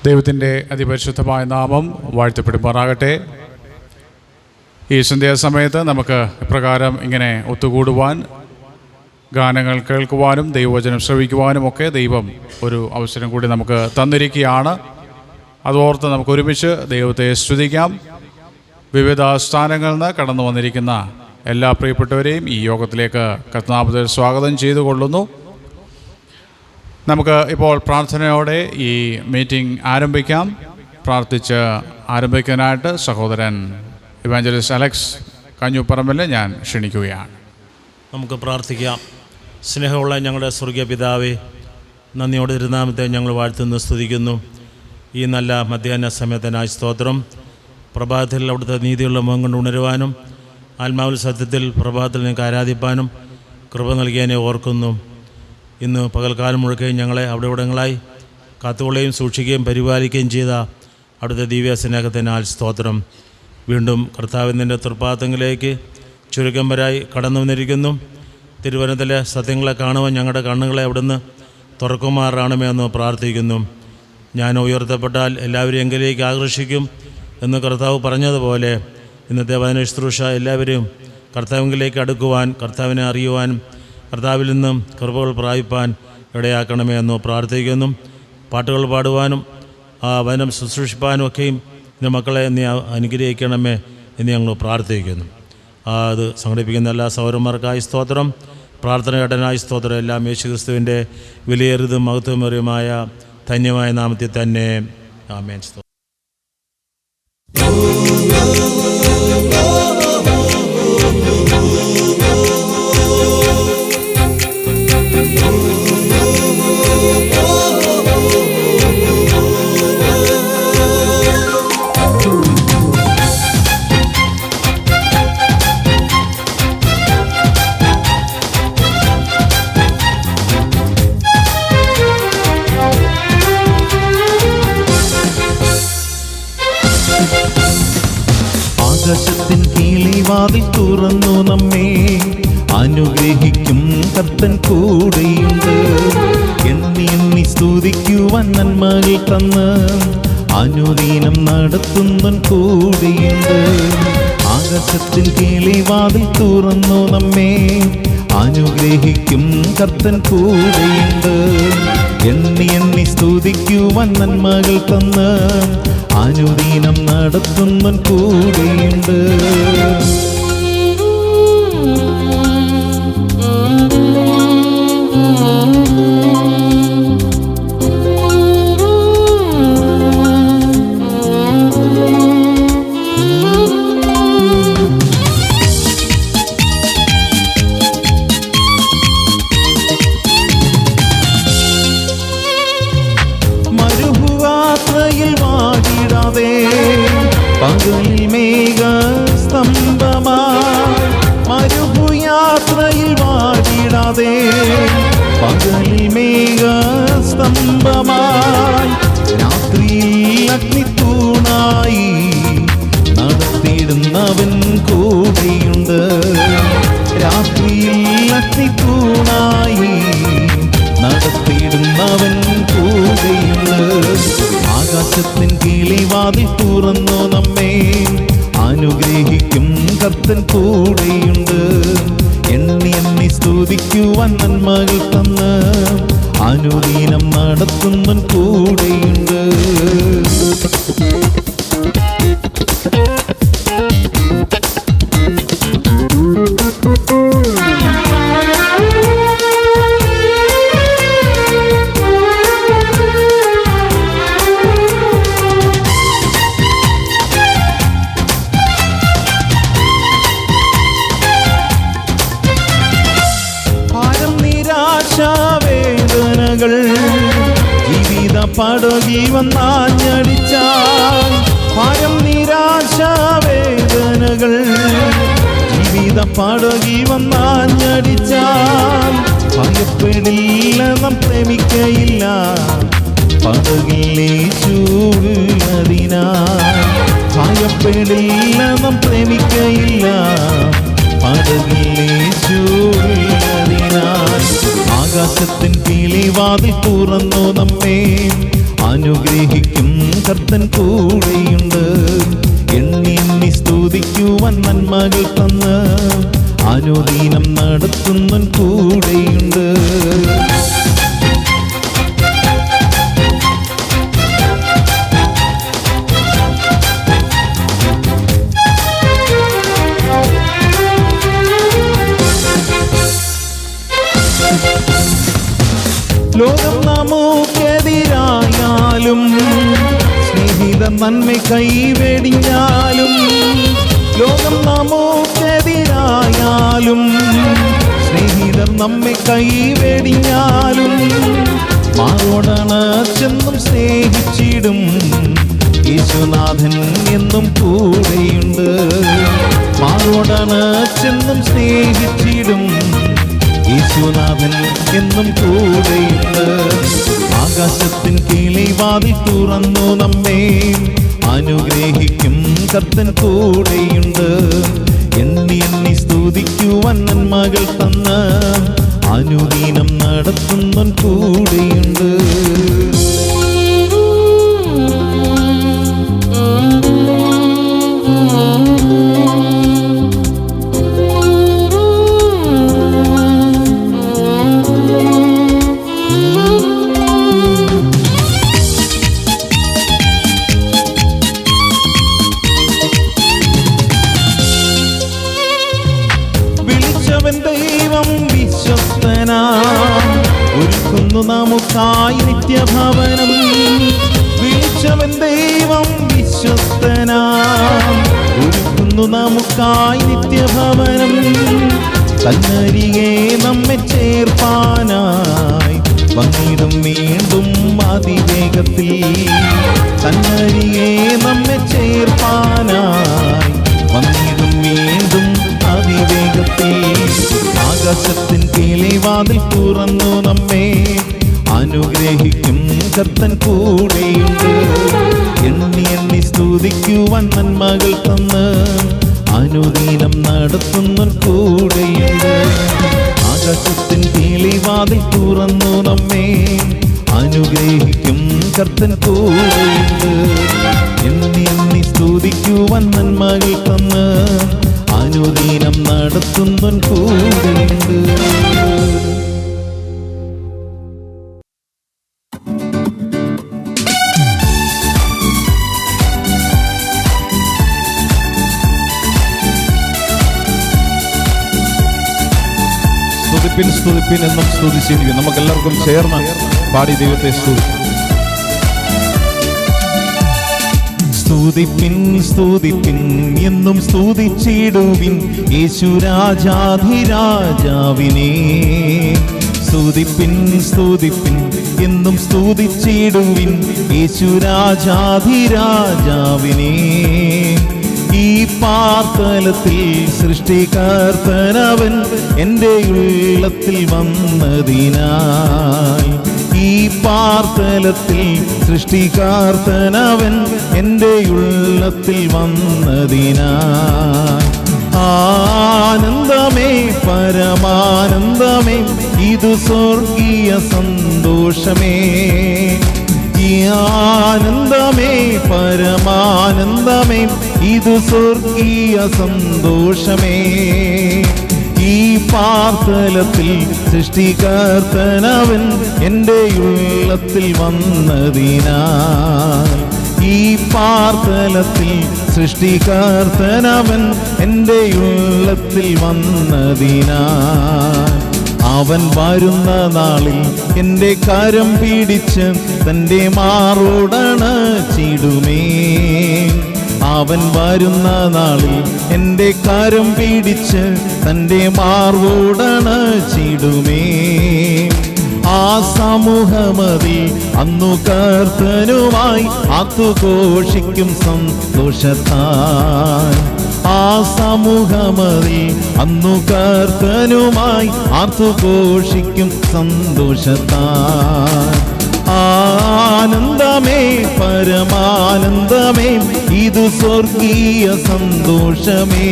ദൈവത്തിൻ്റെ അതിപരിശുദ്ധമായ നാമം വാഴ്ത്തപ്പെടുമാറാകട്ടെ. ഈ സന്ധ്യാസമയത്ത് നമുക്ക് ഇപ്രകാരം ഇങ്ങനെ ഒത്തുകൂടുവാൻ, ഗാനങ്ങൾ കേൾക്കുവാനും ദൈവവചനം ശ്രവിക്കുവാനും ഒക്കെ ദൈവം ഒരു അവസരം കൂടി നമുക്ക് തന്നിരിക്കുകയാണ്. അതോർത്ത് നമുക്ക് ഒരുമിച്ച് ദൈവത്തെ സ്തുതിക്കാം. വിവിധ സ്ഥാനങ്ങളിൽ നിന്ന് കടന്നു വന്നിരിക്കുന്ന എല്ലാ പ്രിയപ്പെട്ടവരെയും ഈ യോഗത്തിലേക്ക് കർത്താവിൽ സ്വാഗതം ചെയ്തു കൊള്ളുന്നു. നമുക്ക് ഇപ്പോൾ പ്രാർത്ഥനയോടെ ഈ മീറ്റിംഗ് ആരംഭിക്കാം. പ്രാർത്ഥിച്ച് ആരംഭിക്കാനായിട്ട് സഹോദരൻ ഇവാഞ്ചലിസ്റ്റ് അലക്സ് കഞ്ഞുപറമ്പിൽ ഞാൻ ക്ഷണിക്കുകയാണ്. നമുക്ക് പ്രാർത്ഥിക്കാം. സ്നേഹമുള്ള ഞങ്ങളുടെ സ്വർഗീയ പിതാവേ, നന്ദിയോടെ തിരുനാമത്തെ ഞങ്ങൾ വാഴ്ത്തുന്നു, സ്തുതിക്കുന്നു. ഈ നല്ല മധ്യാഹ്ന സമയത്തിനായി സ്തോത്രം. പ്രഭാതത്തിൽ അവിടുത്തെ നീതിയുള്ള മുഖം കൊണ്ട് ഉണരുവാനും ആത്മാവിൽ സത്യത്തിൽ പ്രഭാതത്തിൽ നിങ്ങൾക്ക് ആരാധിപ്പാനും കൃപ നൽകിയതിനെ ഓർക്കുന്നു. ഇന്ന് പകൽക്കാലം മുഴുക്കുകയും ഞങ്ങളെ അവിടെ ഇവിടങ്ങളായി കാത്തുകൊള്ളുകയും സൂക്ഷിക്കുകയും പരിപാലിക്കുകയും ചെയ്ത അവിടുത്തെ ദിവ്യ സ്നേഹത്തിനാൽ സ്തോത്രം. വീണ്ടും കർത്താവിൻ്റെ തൃപ്പാദങ്ങളിലേക്ക് ചുരുക്കം വരായി കടന്നു വന്നിരിക്കുന്നു. തിരുവനന്തപുരത്തിലെ സത്യങ്ങളെ കാണുവാൻ ഞങ്ങളുടെ കണ്ണുകളെ അവിടുന്ന് തുറക്കുമാറാണമേ എന്ന് പ്രാർത്ഥിക്കുന്നു. ഞാൻ ഉയർത്തപ്പെട്ടാൽ എല്ലാവരെയും എങ്കിലേക്ക് ആകർഷിക്കും എന്ന് കർത്താവ് പറഞ്ഞതുപോലെ ഇന്നത്തെ വചനശുശ്രൂഷ എല്ലാവരെയും കർത്താവിലേക്ക് അടുക്കുവാൻ, കർത്താവിനെ അറിയുവാൻ, കർത്താവിൽ നിന്നും കൃപകൾ പ്രാപിപ്പാൻ ഇടയാക്കണമേ എന്ന് പ്രാർത്ഥിക്കുന്നു. പാട്ടുകൾ പാടുവാനും വചനം ശുശ്രൂഷിപ്പാനും ഒക്കെയും എൻ്റെ മക്കളെ നീ അനുഗ്രഹിക്കണമേ എന്ന് ഞങ്ങൾ പ്രാർത്ഥിക്കുന്നു. അത് സംഘടിപ്പിക്കുന്ന എല്ലാ സൗരന്മാർക്കായി സ്തോത്രം. പ്രാർത്ഥന കേട്ടനായി സ്തോത്രം. എല്ലാം യേശുക്രിസ്തുവിൻ്റെ വിലയേറിയതും മഹത്വമേറിയതുമായ ധന്യമായ നാമത്തിൽ തന്നെ ആമേൻ. ആകാശത്തിൻ കീളിവാതിൽ തുറന്നു നമ്മെ അനുഗ്രഹിക്കും കർത്തൻ കൂടെയുണ്ട്. എണ്ണി എണ്ണി സ്തുതിക്കുവാൻ നന്മകൾ തന്ന് അനുദീനം നടത്തുന്നൻ കൂടെയുണ്ട്. ആകാശത്തിൻ കീളിവാതിൽ തുറന്നു നമ്മെ അനുഗ്രഹിക്കും കർത്തൻ കൂടെയുണ്ട്. എണ്ണി എണ്ണി സ്തുതിക്കുവാൻ നന്മകൾ തന്ന് അനുദീനം നടത്തുന്നൻ കൂടെയുണ്ട്. പകലിൽ മേഘസ്തംഭമായി മരുഭൂയാത്രയിൽ വാടിടാതെ, പകലിൽ മേഘസ്തംഭമായി രാത്രിയിൽ അഗ്നിത്തൂണായി നടത്തിയിടുന്നവൻ കൂടെയുണ്ട്. രാത്രിയിൽ അഗ്നിത്തൂണായി നടത്തിയിടുന്നവൻ കൂടെയുണ്ട്. ആകാശത്തിൻ കീളിവാതിൽ തുറന്നു നമ്മെ അനുഗ്രഹിക്കും കർത്തൻ കൂടെയുണ്ട്. എണ്ണി എണ്ണി സ്തുതിക്കുവാൻ നന്മകൾ തന്ന് അനുദീനം നടത്തുന്നൻ കൂടെയുണ്ട്. വേദനകൾ ജീവിത പടകിൽ വന്നാഞ്ഞടിച്ചാൽ, ഭയം നിരാശ വേദനകൾ ജീവിത പടകിൽ വന്നാഞ്ഞടിച്ചാൽ, ഭയപ്പെടില്ല നാം പ്രേമിക്കയില്ല പടകിലേശുള്ളതിനാൽ. ഭയപ്പെടില്ല നാം പ്രേമിക്കയില്ല പടകിലേശുള്ളതിനാൽ. ആകാശത്തിൻ കീളിവാതിൽ തുറന്നു നമ്മെ അനുഗ്രഹിക്കും അനുഗ്രഹിക്കും കർത്തൻ കൂടെയുണ്ട്. എണ്ണി എണ്ണി സ്തുതിക്കുവാൻ നന്മകൾ തന്ന് അനുദിനം നടത്തുന്നവൻ കൂടെയുണ്ട്. ലോകം നമുക്കെതിരായാലും സ്നേഹിത നന്മ കൈവെടിഞ്ഞാലും, ലോകം നമുക്കെതിരായാലും സ്നേഹിതർ നമ്മെ കൈവെടിഞ്ഞാലും, മാറോടണച്ചെന്നും സ്നേഹിച്ചിടും യേശുനാഥൻ എന്നും കൂടെയുണ്ട്. മാറോടണച്ചെന്നും സ്നേഹിച്ചിടും യേശുനാഥൻ എന്നും കൂടെയുണ്ട്. ആകാശത്തിൻ കിളിവാതിൽ തുറന്നു നമ്മെ അനുഗ്രഹിക്കും കർത്തൻ കൂടെയുണ്ട്. എണ്ണി എണ്ണി സ്തുതിക്കുവാൻ നന്മകൾ തന്ന് അനുദിനം നടത്തുന്നവൻ കൂടെയുണ്ട്. ദൈവം വിശ്വസ്തനാ, ഒരുക്കുന്നു നമുക്കായി നിത്യഭവനം. വിളിച്ചവൻ ദൈവം വിശ്വസ്തനാ, ഒരുക്കുന്നു നമുക്കായി നിത്യഭവനം. തന്നരികെ നമ്മെ ചേർപ്പാനായി വന്നിടും വീണ്ടും അതിവേഗത്തിൽ. തന്നരികെ നമ്മെ ചേർപ്പാനായി വന്നിടും വീണ്ടും അതിവേഗത്തിൽ. ആകാശത്തിൻ കിളിവാതിൽ തുറന്നു നമ്മെ അനുഗ്രഹിക്കും കർത്തൻ കൂടെയുണ്ട്. എണ്ണി എണ്ണി സ്തുതിക്കുവാൻ നന്മകൾ തന്ന് അനുദിനം നടത്തുന്നവൻ കൂടെയുണ്ട്. ആകാശത്തിൻ കിളിവാതിൽ തുറന്നു നമ്മെ അനുഗ്രഹിക്കും കർത്തൻ കൂടെയുണ്ട്. എണ്ണി എണ്ണി സ്തുതിക്കുവാൻ നന്മകൾ തന്ന് അനുദിനം നടത്തുന്നവൻ കൂടെയുണ്ട്. സ്തുതിപ്പിൻ സ്തുതിപ്പിൻ എന്നും സ്തുതിച്ചിരിക്കും. നമുക്കെല്ലാവർക്കും ചേർന്ന് പാടി ദൈവത്തെ സ്തുതിക്കാം. സ്തുതിപ്പിൻ സ്തുതിപ്പിൻ എന്നും സ്തുതിച്ചിടുവിൻ യേശുരാജാധിരാജാവിനെ. സ്തുതിപ്പിൻ സ്തുതിപ്പിൻ എന്നും സ്തുതിച്ചിടുവിൻ യേശുരാജാധിരാജാവിനെ. ഈ പാർത്തലത്തിൽ സൃഷ്ടികർത്തനവൻ എൻ്റെ ഉള്ളത്തിൽ വന്നതിനായി. ഈ പാർത്തലത്തിൽ സൃഷ്ടികർത്തനവൻ എൻ്റെ ഉള്ളത്തിൽ വന്നതിനായി. ആനന്ദമേ പരമാനന്ദമേ ഇതു സ്വർഗീയ സന്തോഷമേ. ഈ ആനന്ദമേ പരമാനന്ദമേ ഇതു സ്വർഗീയ സന്തോഷമേ. ഈ പാർത്തലത്തിൽ സൃഷ്ടികർത്തനവൻ എൻ്റെ ഉള്ളത്തിൽ വന്നതിനായി. ഈ പാർത്തലത്തിൽ സൃഷ്ടികർത്തനവൻ എൻ്റെ ഉള്ളത്തിൽ വന്നതിനായി. അവൻ വരുന്ന നാളിൽ എൻ്റെ കരം പിടിച്ച് തൻ്റെ മാറോടണച്ചിടുമേ. അവൻ വരുന്ന നാളിൽ എൻ്റെ കരം പിടിച്ച് തൻ്റെ മാർവോടണച്ചിടുമേ. ആ സമൂഹമതിൽ അന്നു കർത്തനുമായി ആത്തുഘോഷിക്കും സന്തോഷത്താൽ. ആ സമൂഹമതിൽ അന്നു കർത്തനുമായി ആത്തുഘോഷിക്കും സന്തോഷത്താൽ. ആനന്ദമേ പരമാനന്ദമേ ഇതു സ്വർഗീയ സന്തോഷമേ.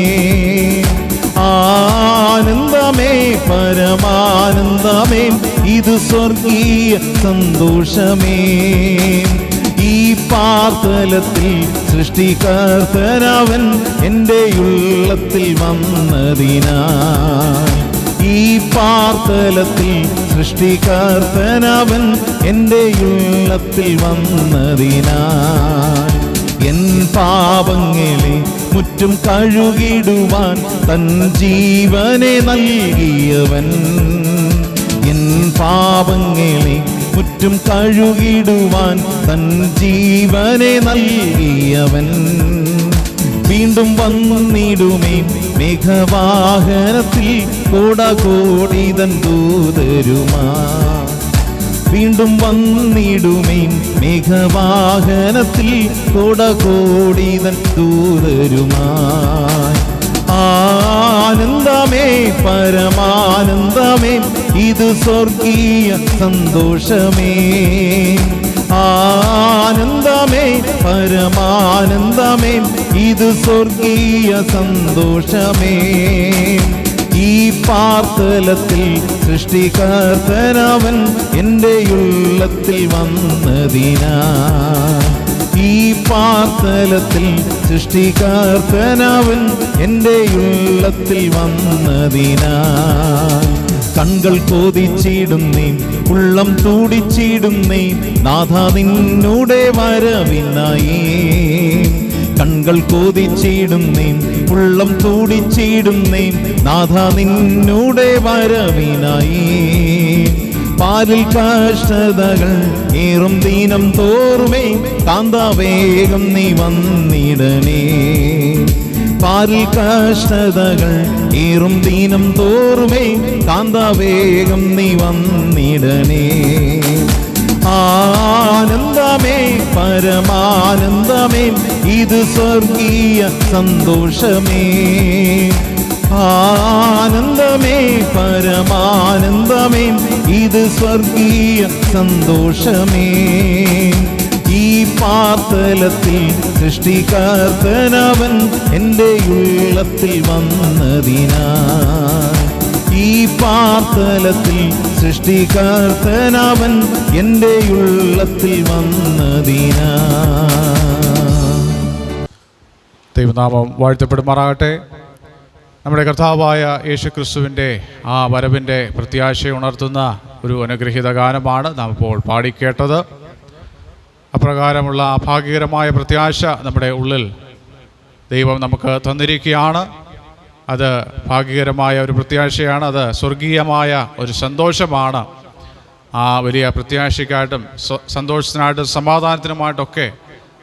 ആനന്ദമേ പരമാനന്ദമേ ഇതു സ്വർഗീയ സന്തോഷമേ. ഈ പാർത്തലത്തിൽ സൃഷ്ടികർത്തനവൻ എൻ്റെ ഉള്ളത്തിൽ വന്നതിനാൽ, ഈ പാർത്തലത്തിൽ സൃഷ്ടികർത്തനവൻ എൻ്റെ ഉള്ളത്തിൽ വന്നതിനാൽ, എൻ പാപങ്ങളെ മുറ്റും കഴുകിടുവാൻ തൻ ജീവനെ നൽകിയവൻ, എൻ പാപങ്ങളെ മുറ്റും കഴുകിടുവാൻ തൻ ജീവനെ നൽകിയവൻ, വീണ്ടും വന്നിടുമേ മേഘവാഹനത്തിൽ കോടാകോടിതൻ ദൂതരുമാ, വീണ്ടും വന്നിടുമേ മേഘവാഹനത്തിൽ കോടാകോടിതൻ ദൂതരുമായി. ആനന്ദമേ പരമാനന്ദമേ ഇത് സ്വർഗീയ സന്തോഷമേ, ആനന്ദമേ പരമാനന്ദമേ ഇത് സ്വർഗീയ സന്തോഷമേ, ഈ പാർത്തലത്തിൽ സൃഷ്ടികർത്തനവൻ എൻ്റെ ഉള്ളത്തിൽ വന്നതിനാൽ, ഈ പാർത്തലത്തിൽ സൃഷ്ടികർത്തനവൻ എൻ്റെ ഉള്ളത്തിൽ വന്നതിനാൽ, കൺകൾ കൊതിച്ചിടുന്നേ ഉള്ളം തുടിച്ചിടുന്നേ നാഥ നിന്നുടെ വരവിനായി, കൺകൾ കൊതിച്ചിടുന്നേ ഉള്ളം തുടിച്ചിടുന്നേ നാഥ നിന്നുടെ വരവിനായി, പാലിൽ കഷ്ടതകൾ ഏറും ദീനം തോറുമേ കാന്താവേഗം നീ വന്നിടണേ, പാലിൽ കഷ്ടതകൾ ഏറും ദീനം തോറുമേ കാന്താവേഗം നീ വന്നിടണേ, ആനന്ദമേ പരമാനന്ദമേ ഇത് സ്വർഗീയ സന്തോഷമേ, ആനന്ദമേ പരമാനന്ദമേ ഇത് സ്വർഗീയ സന്തോഷമേ, ഈ പാർത്തലത്തിൽ സൃഷ്ടികർത്തനവൻ എൻ്റെ ഉള്ളത്തിൽ വന്നതിനാൽ, ഈ പാർത്തലത്തിൽ സൃഷ്ടികർത്തനവൻ എൻ്റെ ഉള്ളത്തിൽ വന്നതിനാൽ. ദൈവനാമം വാഴ്ത്തപ്പെടുമാറാകട്ടെ. നമ്മുടെ കർത്താവായ യേശു ക്രിസ്തുവിൻ്റെ ആ വരവിൻ്റെ പ്രത്യാശ ഉണർത്തുന്ന ഒരു അനുഗ്രഹീത ഗാനമാണ് നാം ഇപ്പോൾ പാടിക്കേട്ടത്. അപ്രകാരമുള്ള ഭാഗ്യകരമായ പ്രത്യാശ നമ്മുടെ ഉള്ളിൽ ദൈവം നമുക്ക് തന്നിരിക്കുകയാണ്. അത് ഭാഗ്യകരമായ ഒരു പ്രത്യാശയാണ്, അത് സ്വർഗീയമായ ഒരു സന്തോഷമാണ്. ആ വലിയ പ്രത്യാശയ്ക്കായിട്ടും സന്തോഷത്തിനായിട്ടും സമാധാനത്തിനുമായിട്ടൊക്കെ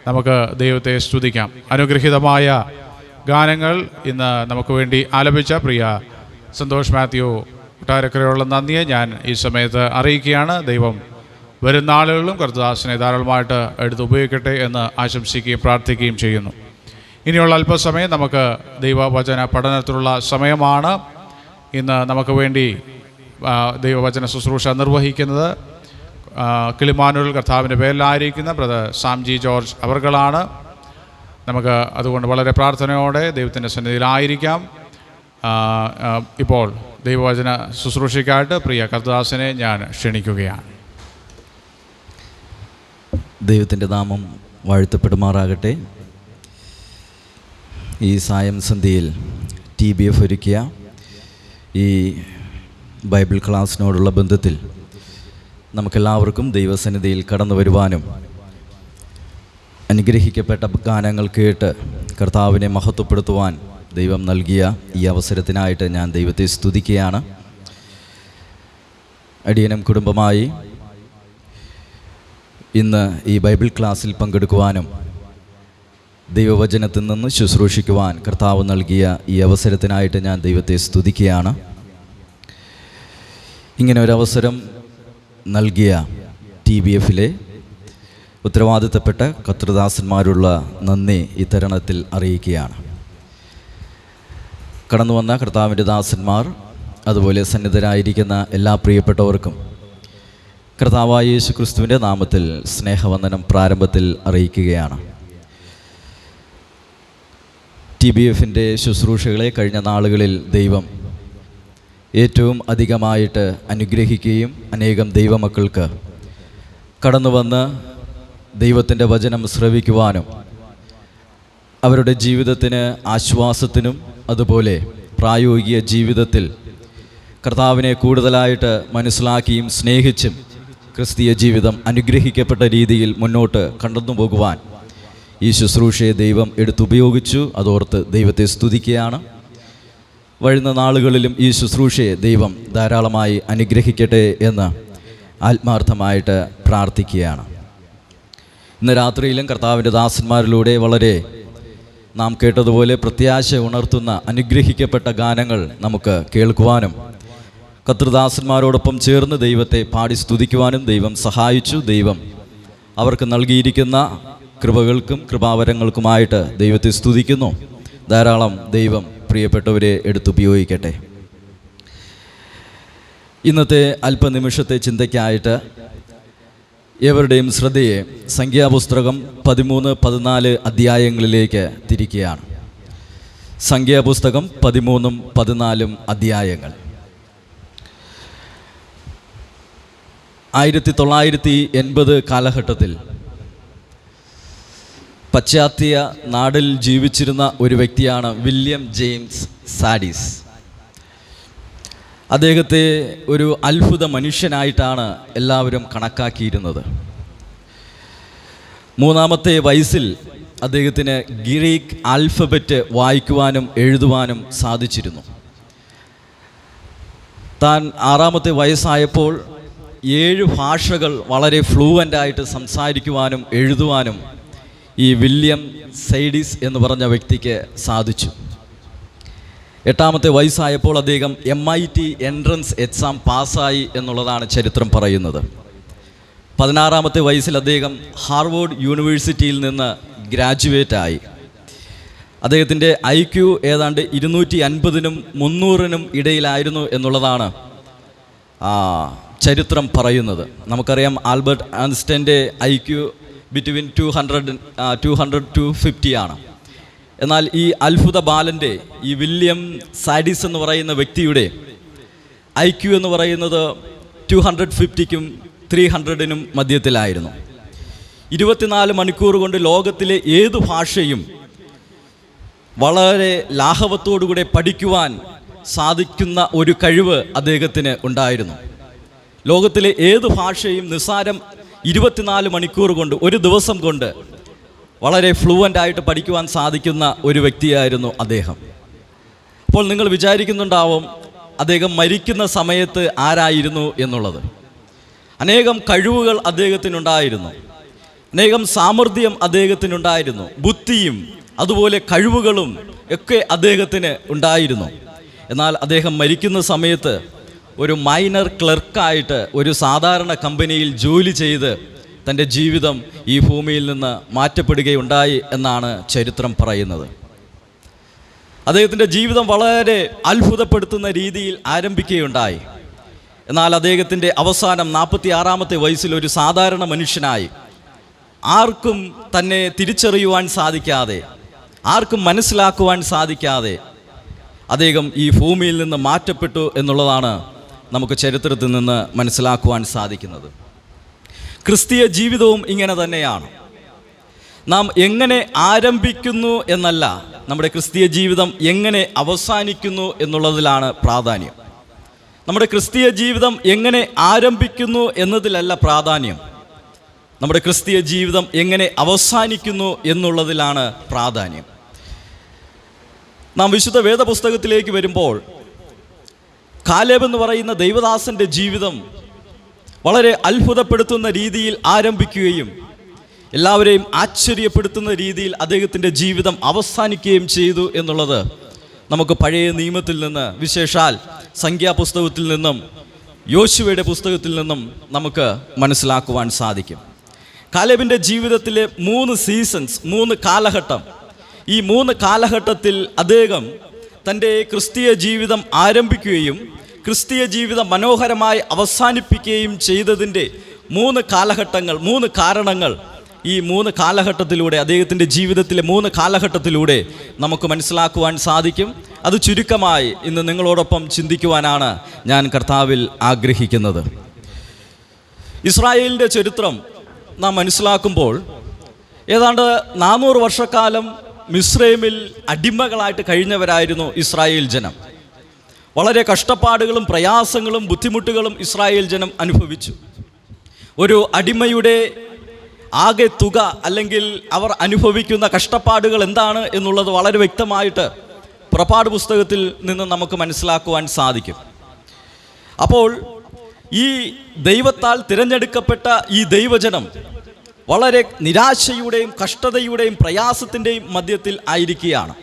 നമുക്ക് ദൈവത്തെ സ്തുതിക്കാം. അനുഗ്രഹീതമായ ഗാനങ്ങൾ ഇന്ന് നമുക്ക് വേണ്ടി ആലപിച്ച പ്രിയ സന്തോഷ് മാത്യു കൊട്ടാരക്കരയോടുള്ള നന്ദിയെ ഞാൻ ഈ സമയത്ത് അറിയിക്കുകയാണ്. ദൈവം വരും നാളുകളിലും കർത്തദാസനെ ധാരാളമായിട്ട് എടുത്ത് ഉപയോഗിക്കട്ടെ എന്ന് ആശംസിക്കുകയും പ്രാർത്ഥിക്കുകയും ചെയ്യുന്നു. ഇനിയുള്ള അല്പസമയം നമുക്ക് ദൈവവചന പഠനത്തിലുള്ള സമയമാണ്. ഇന്ന് നമുക്ക് വേണ്ടി ദൈവവചന ശുശ്രൂഷ നിർവഹിക്കുന്നത് കിളിമാനൂരിൽ കർത്താവിൻ്റെ പേരിലായിരിക്കുന്ന ബ്രദർ സാംജി ജോർജ് അവർകളാണ്. നമുക്ക് അതുകൊണ്ട് വളരെ പ്രാർത്ഥനയോടെ ദൈവത്തിൻ്റെ സന്നിധിയിലായിരിക്കാം. ഇപ്പോൾ ദൈവവചന ശുശ്രൂഷയ്ക്കായിട്ട് പ്രിയ കർത്തദാസനെ ഞാൻ ക്ഷണിക്കുകയാണ്. ദൈവത്തിൻ്റെ നാമം വാഴ്ത്തപ്പെടുമാറാകട്ടെ. ഈ സായം സന്ധ്യയിൽ TBF ഒരുക്കിയ ഈ ബൈബിൾ ക്ലാസ്സിനോടുള്ള ബന്ധത്തിൽ നമുക്കെല്ലാവർക്കും ദൈവസന്നിധിയിൽ കടന്നു വരുവാനും അനുഗ്രഹിക്കപ്പെട്ട ഗാനങ്ങൾ കേട്ട് കർത്താവിനെ മഹത്വപ്പെടുത്തുവാൻ ദൈവം നൽകിയ ഈ അവസരത്തിനായിട്ട് ഞാൻ ദൈവത്തെ സ്തുതിക്കുകയാണ്. അടിയനും കുടുംബമായി ഇന്ന് ഈ ബൈബിൾ ക്ലാസ്സിൽ പങ്കെടുക്കുവാനും ദൈവവചനത്തിൽ നിന്ന് ശുശ്രൂഷിക്കുവാൻ കർത്താവ് നൽകിയ ഈ അവസരത്തിനായിട്ട് ഞാൻ ദൈവത്തെ സ്തുതിക്കുകയാണ്. ഇങ്ങനെ ഒരവസരം നൽകിയ TBFിലെ ഉത്തരവാദിത്തപ്പെട്ട കർത്തൃദാസന്മാരുള്ള നന്ദി ഈ തരുണത്തിൽ അറിയിക്കുകയാണ്. കടന്നു വന്ന കർത്താവിൻ്റെ ദാസന്മാർ, അതുപോലെ സന്നിധരായിരിക്കുന്ന എല്ലാ പ്രിയപ്പെട്ടവർക്കും കർത്താവായ യേശു ക്രിസ്തുവിൻ്റെ നാമത്തിൽ സ്നേഹവന്ദനം പ്രാരംഭത്തിൽ അറിയിക്കുകയാണ്. TBFിൻ്റെ ശുശ്രൂഷകളെ കഴിഞ്ഞ നാളുകളിൽ ദൈവം ഏറ്റവും അധികമായിട്ട് അനുഗ്രഹിക്കുകയും അനേകം ദൈവമക്കൾക്ക് കടന്നു വന്ന് ദൈവത്തിൻ്റെ വചനം ശ്രവിക്കുവാനും അവരുടെ ജീവിതത്തിന് ആശ്വാസത്തിനും അതുപോലെ പ്രായോഗിക ജീവിതത്തിൽ കർത്താവിനെ കൂടുതലായിട്ട് മനസ്സിലാക്കിയും സ്നേഹിച്ചും ക്രിസ്തീയ ജീവിതം അനുഗ്രഹിക്കപ്പെട്ട രീതിയിൽ മുന്നോട്ട് കടന്നു പോകുവാൻ ഈ ശുശ്രൂഷയെ ദൈവം എടുത്തുപയോഗിച്ചു. അതോർത്ത് ദൈവത്തെ സ്തുതിക്കുകയാണ്. വരുന്ന നാളുകളിലും ഈ ശുശ്രൂഷയെ ദൈവം ധാരാളമായി അനുഗ്രഹിക്കട്ടെ എന്ന് ആത്മാർത്ഥമായിട്ട് പ്രാർത്ഥിക്കുകയാണ്. ഇന്ന് രാത്രിയിലും കർത്താവിൻ്റെ ദാസന്മാരിലൂടെ വളരെ നാം കേട്ടതുപോലെ പ്രത്യാശ ഉണർത്തുന്ന അനുഗ്രഹിക്കപ്പെട്ട ഗാനങ്ങൾ നമുക്ക് കേൾക്കുവാനും കർത്തൃദാസന്മാരോടൊപ്പം ചേർന്ന് ദൈവത്തെ പാടി സ്തുതിക്കുവാനും ദൈവം സഹായിച്ചു. ദൈവം അവർക്ക് നൽകിയിരിക്കുന്ന കൃപകൾക്കും കൃപാവരങ്ങൾക്കുമായിട്ട് ദൈവത്തെ സ്തുതിക്കുന്നു. ധാരാളം ദൈവം പ്രിയപ്പെട്ടവരെ എടുത്തുപയോഗിക്കട്ടെ. ഇന്നത്തെ അല്പനിമിഷത്തെ ചിന്തയ്ക്കായിട്ട് ഏവരുടെയും ശ്രദ്ധയെ സംഖ്യാപുസ്തകം 13-14 അധ്യായങ്ങളിലേക്ക് തിരിക്കുകയാണ്. സംഖ്യാപുസ്തകം 13-14 അധ്യായങ്ങൾ. 1980 കാലഘട്ടത്തിൽ പാശ്ചാത്യ നാടിൽ ജീവിച്ചിരുന്ന ഒരു വ്യക്തിയാണ് വില്യം ജെയിംസ് സാഡിസ്. അദ്ദേഹത്തെ ഒരു അത്ഭുത മനുഷ്യനായിട്ടാണ് എല്ലാവരും കണക്കാക്കിയിരുന്നത്. 3-ാമത്തെ വയസ്സിൽ അദ്ദേഹത്തിന് ഗ്രീക്ക് ആൽഫബറ്റ് വായിക്കുവാനും എഴുതുവാനും സാധിച്ചിരുന്നു. താൻ 6-ാമത്തെ വയസ്സായപ്പോൾ 7 ഭാഷകൾ വളരെ ഫ്ലൂവൻ്റായിട്ട് സംസാരിക്കുവാനും എഴുതുവാനും ഈ വില്യം സൈഡിസ് എന്ന് പറഞ്ഞ വ്യക്തിക്ക് സാധിച്ചു. 8-ാമത്തെ വയസ്സായപ്പോൾ അദ്ദേഹം MIT എൻട്രൻസ് എക്സാം പാസ്സായി എന്നുള്ളതാണ് ചരിത്രം പറയുന്നത്. 16-ാമത്തെ വയസ്സിൽ അദ്ദേഹം ഹാർവേഡ് യൂണിവേഴ്സിറ്റിയിൽ നിന്ന് ഗ്രാജുവേറ്റായി. അദ്ദേഹത്തിൻ്റെ IQ ഏതാണ്ട് 250-നും 300-നും ഇടയിലായിരുന്നു എന്നുള്ളതാണ് ചരിത്രം പറയുന്നത്. നമുക്കറിയാം ആൽബർട്ട് ഐൻസ്റ്റൈൻ്റെ IQ ബിറ്റ്വീൻ 200 to 50 ആണ്. എന്നാൽ ഈ അത്ഭുത ബാലൻ്റെ ഈ വില്യം സാഡിസ് എന്ന് പറയുന്ന വ്യക്തിയുടെ IQ എന്ന് പറയുന്നത് 250-നും 300-നും മധ്യത്തിലായിരുന്നു. 24 മണിക്കൂർ കൊണ്ട് ലോകത്തിലെ ഏത് ഭാഷയും വളരെ ലാഘവത്തോടുകൂടെ പഠിക്കുവാൻ സാധിക്കുന്ന ഒരു കഴിവ് അദ്ദേഹത്തിന് ഉണ്ടായിരുന്നു. ലോകത്തിലെ ഏത് ഭാഷയും നിസ്സാരം 24 മണിക്കൂർ കൊണ്ട്, ഒരു ദിവസം കൊണ്ട് വളരെ ഫ്ലുവൻ്റായിട്ട് പഠിക്കുവാൻ സാധിക്കുന്ന ഒരു വ്യക്തിയായിരുന്നു അദ്ദേഹം. അപ്പോൾ നിങ്ങൾ വിചാരിക്കുന്നുണ്ടാവും അദ്ദേഹം മരിക്കുന്ന സമയത്ത് ആരായിരുന്നു എന്നുള്ളത്. അനേകം കഴിവുകൾ അദ്ദേഹത്തിനുണ്ടായിരുന്നു, അനേകം സാമർഥ്യം അദ്ദേഹത്തിനുണ്ടായിരുന്നു, ബുദ്ധിയും അതുപോലെ കഴിവുകളും ഒക്കെ അദ്ദേഹത്തിന് ഉണ്ടായിരുന്നു. എന്നാൽ അദ്ദേഹം മരിക്കുന്ന സമയത്ത് ഒരു മൈനർ ക്ലർക്കായിട്ട് ഒരു സാധാരണ കമ്പനിയിൽ ജോലി ചെയ്ത് തൻ്റെ ജീവിതം ഈ ഭൂമിയിൽ നിന്ന് മാറ്റപ്പെടുകയുണ്ടായി എന്നാണ് ചരിത്രം പറയുന്നത്. അദ്ദേഹത്തിൻ്റെ ജീവിതം വളരെ അത്ഭുതപ്പെടുത്തുന്ന രീതിയിൽ ആരംഭിക്കുകയുണ്ടായി. എന്നാൽ അദ്ദേഹത്തിൻ്റെ അവസാനം 46-ാമത്തെ വയസ്സിൽ ഒരു സാധാരണ മനുഷ്യനായി, ആർക്കും തന്നെ തിരിച്ചറിയുവാൻ സാധിക്കാതെ, ആർക്കും മനസ്സിലാക്കുവാൻ സാധിക്കാതെ അദ്ദേഹം ഈ ഭൂമിയിൽ നിന്ന് മാറ്റപ്പെട്ടു എന്നുള്ളതാണ് നമുക്ക് ചരിത്രത്തിൽ നിന്ന് മനസ്സിലാക്കുവാൻ സാധിക്കുന്നത്. ക്രിസ്തീയ ജീവിതവും ഇങ്ങനെ തന്നെയാണ്. നാം എങ്ങനെ ആരംഭിക്കുന്നു എന്നല്ല, നമ്മുടെ ക്രിസ്തീയ ജീവിതം എങ്ങനെ അവസാനിക്കുന്നു എന്നുള്ളതിലാണ് പ്രാധാന്യം. നമ്മുടെ ക്രിസ്തീയ ജീവിതം എങ്ങനെ ആരംഭിക്കുന്നു എന്നതിലല്ല പ്രാധാന്യം, നമ്മുടെ ക്രിസ്തീയ ജീവിതം എങ്ങനെ അവസാനിക്കുന്നു എന്നുള്ളതിലാണ് പ്രാധാന്യം. നാം വിശുദ്ധ വേദപുസ്തകത്തിലേക്ക് വരുമ്പോൾ കാലേബ് എന്ന് പറയുന്ന ദൈവദാസൻ്റെ ജീവിതം വളരെ അത്ഭുതപ്പെടുത്തുന്ന രീതിയിൽ ആരംഭിക്കുകയും എല്ലാവരെയും ആശ്ചര്യപ്പെടുത്തുന്ന രീതിയിൽ അദ്ദേഹത്തിൻ്റെ ജീവിതം അവസാനിക്കുകയും ചെയ്തു എന്നുള്ളത് നമുക്ക് പഴയ നിയമത്തിൽ നിന്ന്, വിശേഷാൽ സംഖ്യാപുസ്തകത്തിൽ നിന്നും യോശുവയുടെ പുസ്തകത്തിൽ നിന്നും നമുക്ക് മനസ്സിലാക്കുവാൻ സാധിക്കും. കാലേബിൻ്റെ ജീവിതത്തിലെ 3 സീസൺസ്, 3 കാലഘട്ടം, ഈ 3 കാലഘട്ടത്തിൽ അദ്ദേഹം തൻ്റെ ക്രിസ്തീയ ജീവിതം ആരംഭിക്കുകയും ക്രിസ്തീയ ജീവിതം മനോഹരമായി അവസാനിപ്പിക്കുകയും ചെയ്തതിൻ്റെ 3 കാലഘട്ടങ്ങൾ, 3 കാരണങ്ങൾ ഈ 3 കാലഘട്ടത്തിലൂടെ, അദ്ദേഹത്തിൻ്റെ ജീവിതത്തിലെ 3 കാലഘട്ടത്തിലൂടെ നമുക്ക് മനസ്സിലാക്കുവാൻ സാധിക്കും. അത് ചുരുക്കമായി ഇന്ന് നിങ്ങളോടൊപ്പം ചിന്തിക്കുവാനാണ് ഞാൻ കർത്താവിൽ ആഗ്രഹിക്കുന്നത്. ഇസ്രായേലിൻ്റെ ചരിത്രം നാം മനസ്സിലാക്കുമ്പോൾ ഏതാണ്ട് 400 വർഷക്കാലം മിസ്രൈമിൽ അടിമകളായിട്ട് കഴിഞ്ഞവരായിരുന്നു ഇസ്രായേൽ ജനം. വളരെ കഷ്ടപ്പാടുകളും പ്രയാസങ്ങളും ബുദ്ധിമുട്ടുകളും ഇസ്രായേൽ ജനം അനുഭവിച്ചു. ഒരു അടിമയുടെ ആകെ തുക അല്ലെങ്കിൽ അവർ അനുഭവിക്കുന്ന കഷ്ടപ്പാടുകൾ എന്താണ് എന്നുള്ളത് വളരെ വ്യക്തമായിട്ട് പുറപ്പാട് പുസ്തകത്തിൽ നിന്ന് നമുക്ക് മനസ്സിലാക്കുവാൻ സാധിക്കും. അപ്പോൾ ഈ ദൈവത്താൽ തിരഞ്ഞെടുക്കപ്പെട്ട ഈ ദൈവജനം വളരെ നിരാശയുടെയും കഷ്ടതയുടെയും പ്രയാസത്തിൻ്റെയും മധ്യത്തിൽ ആയിരിക്കുകയാണ്.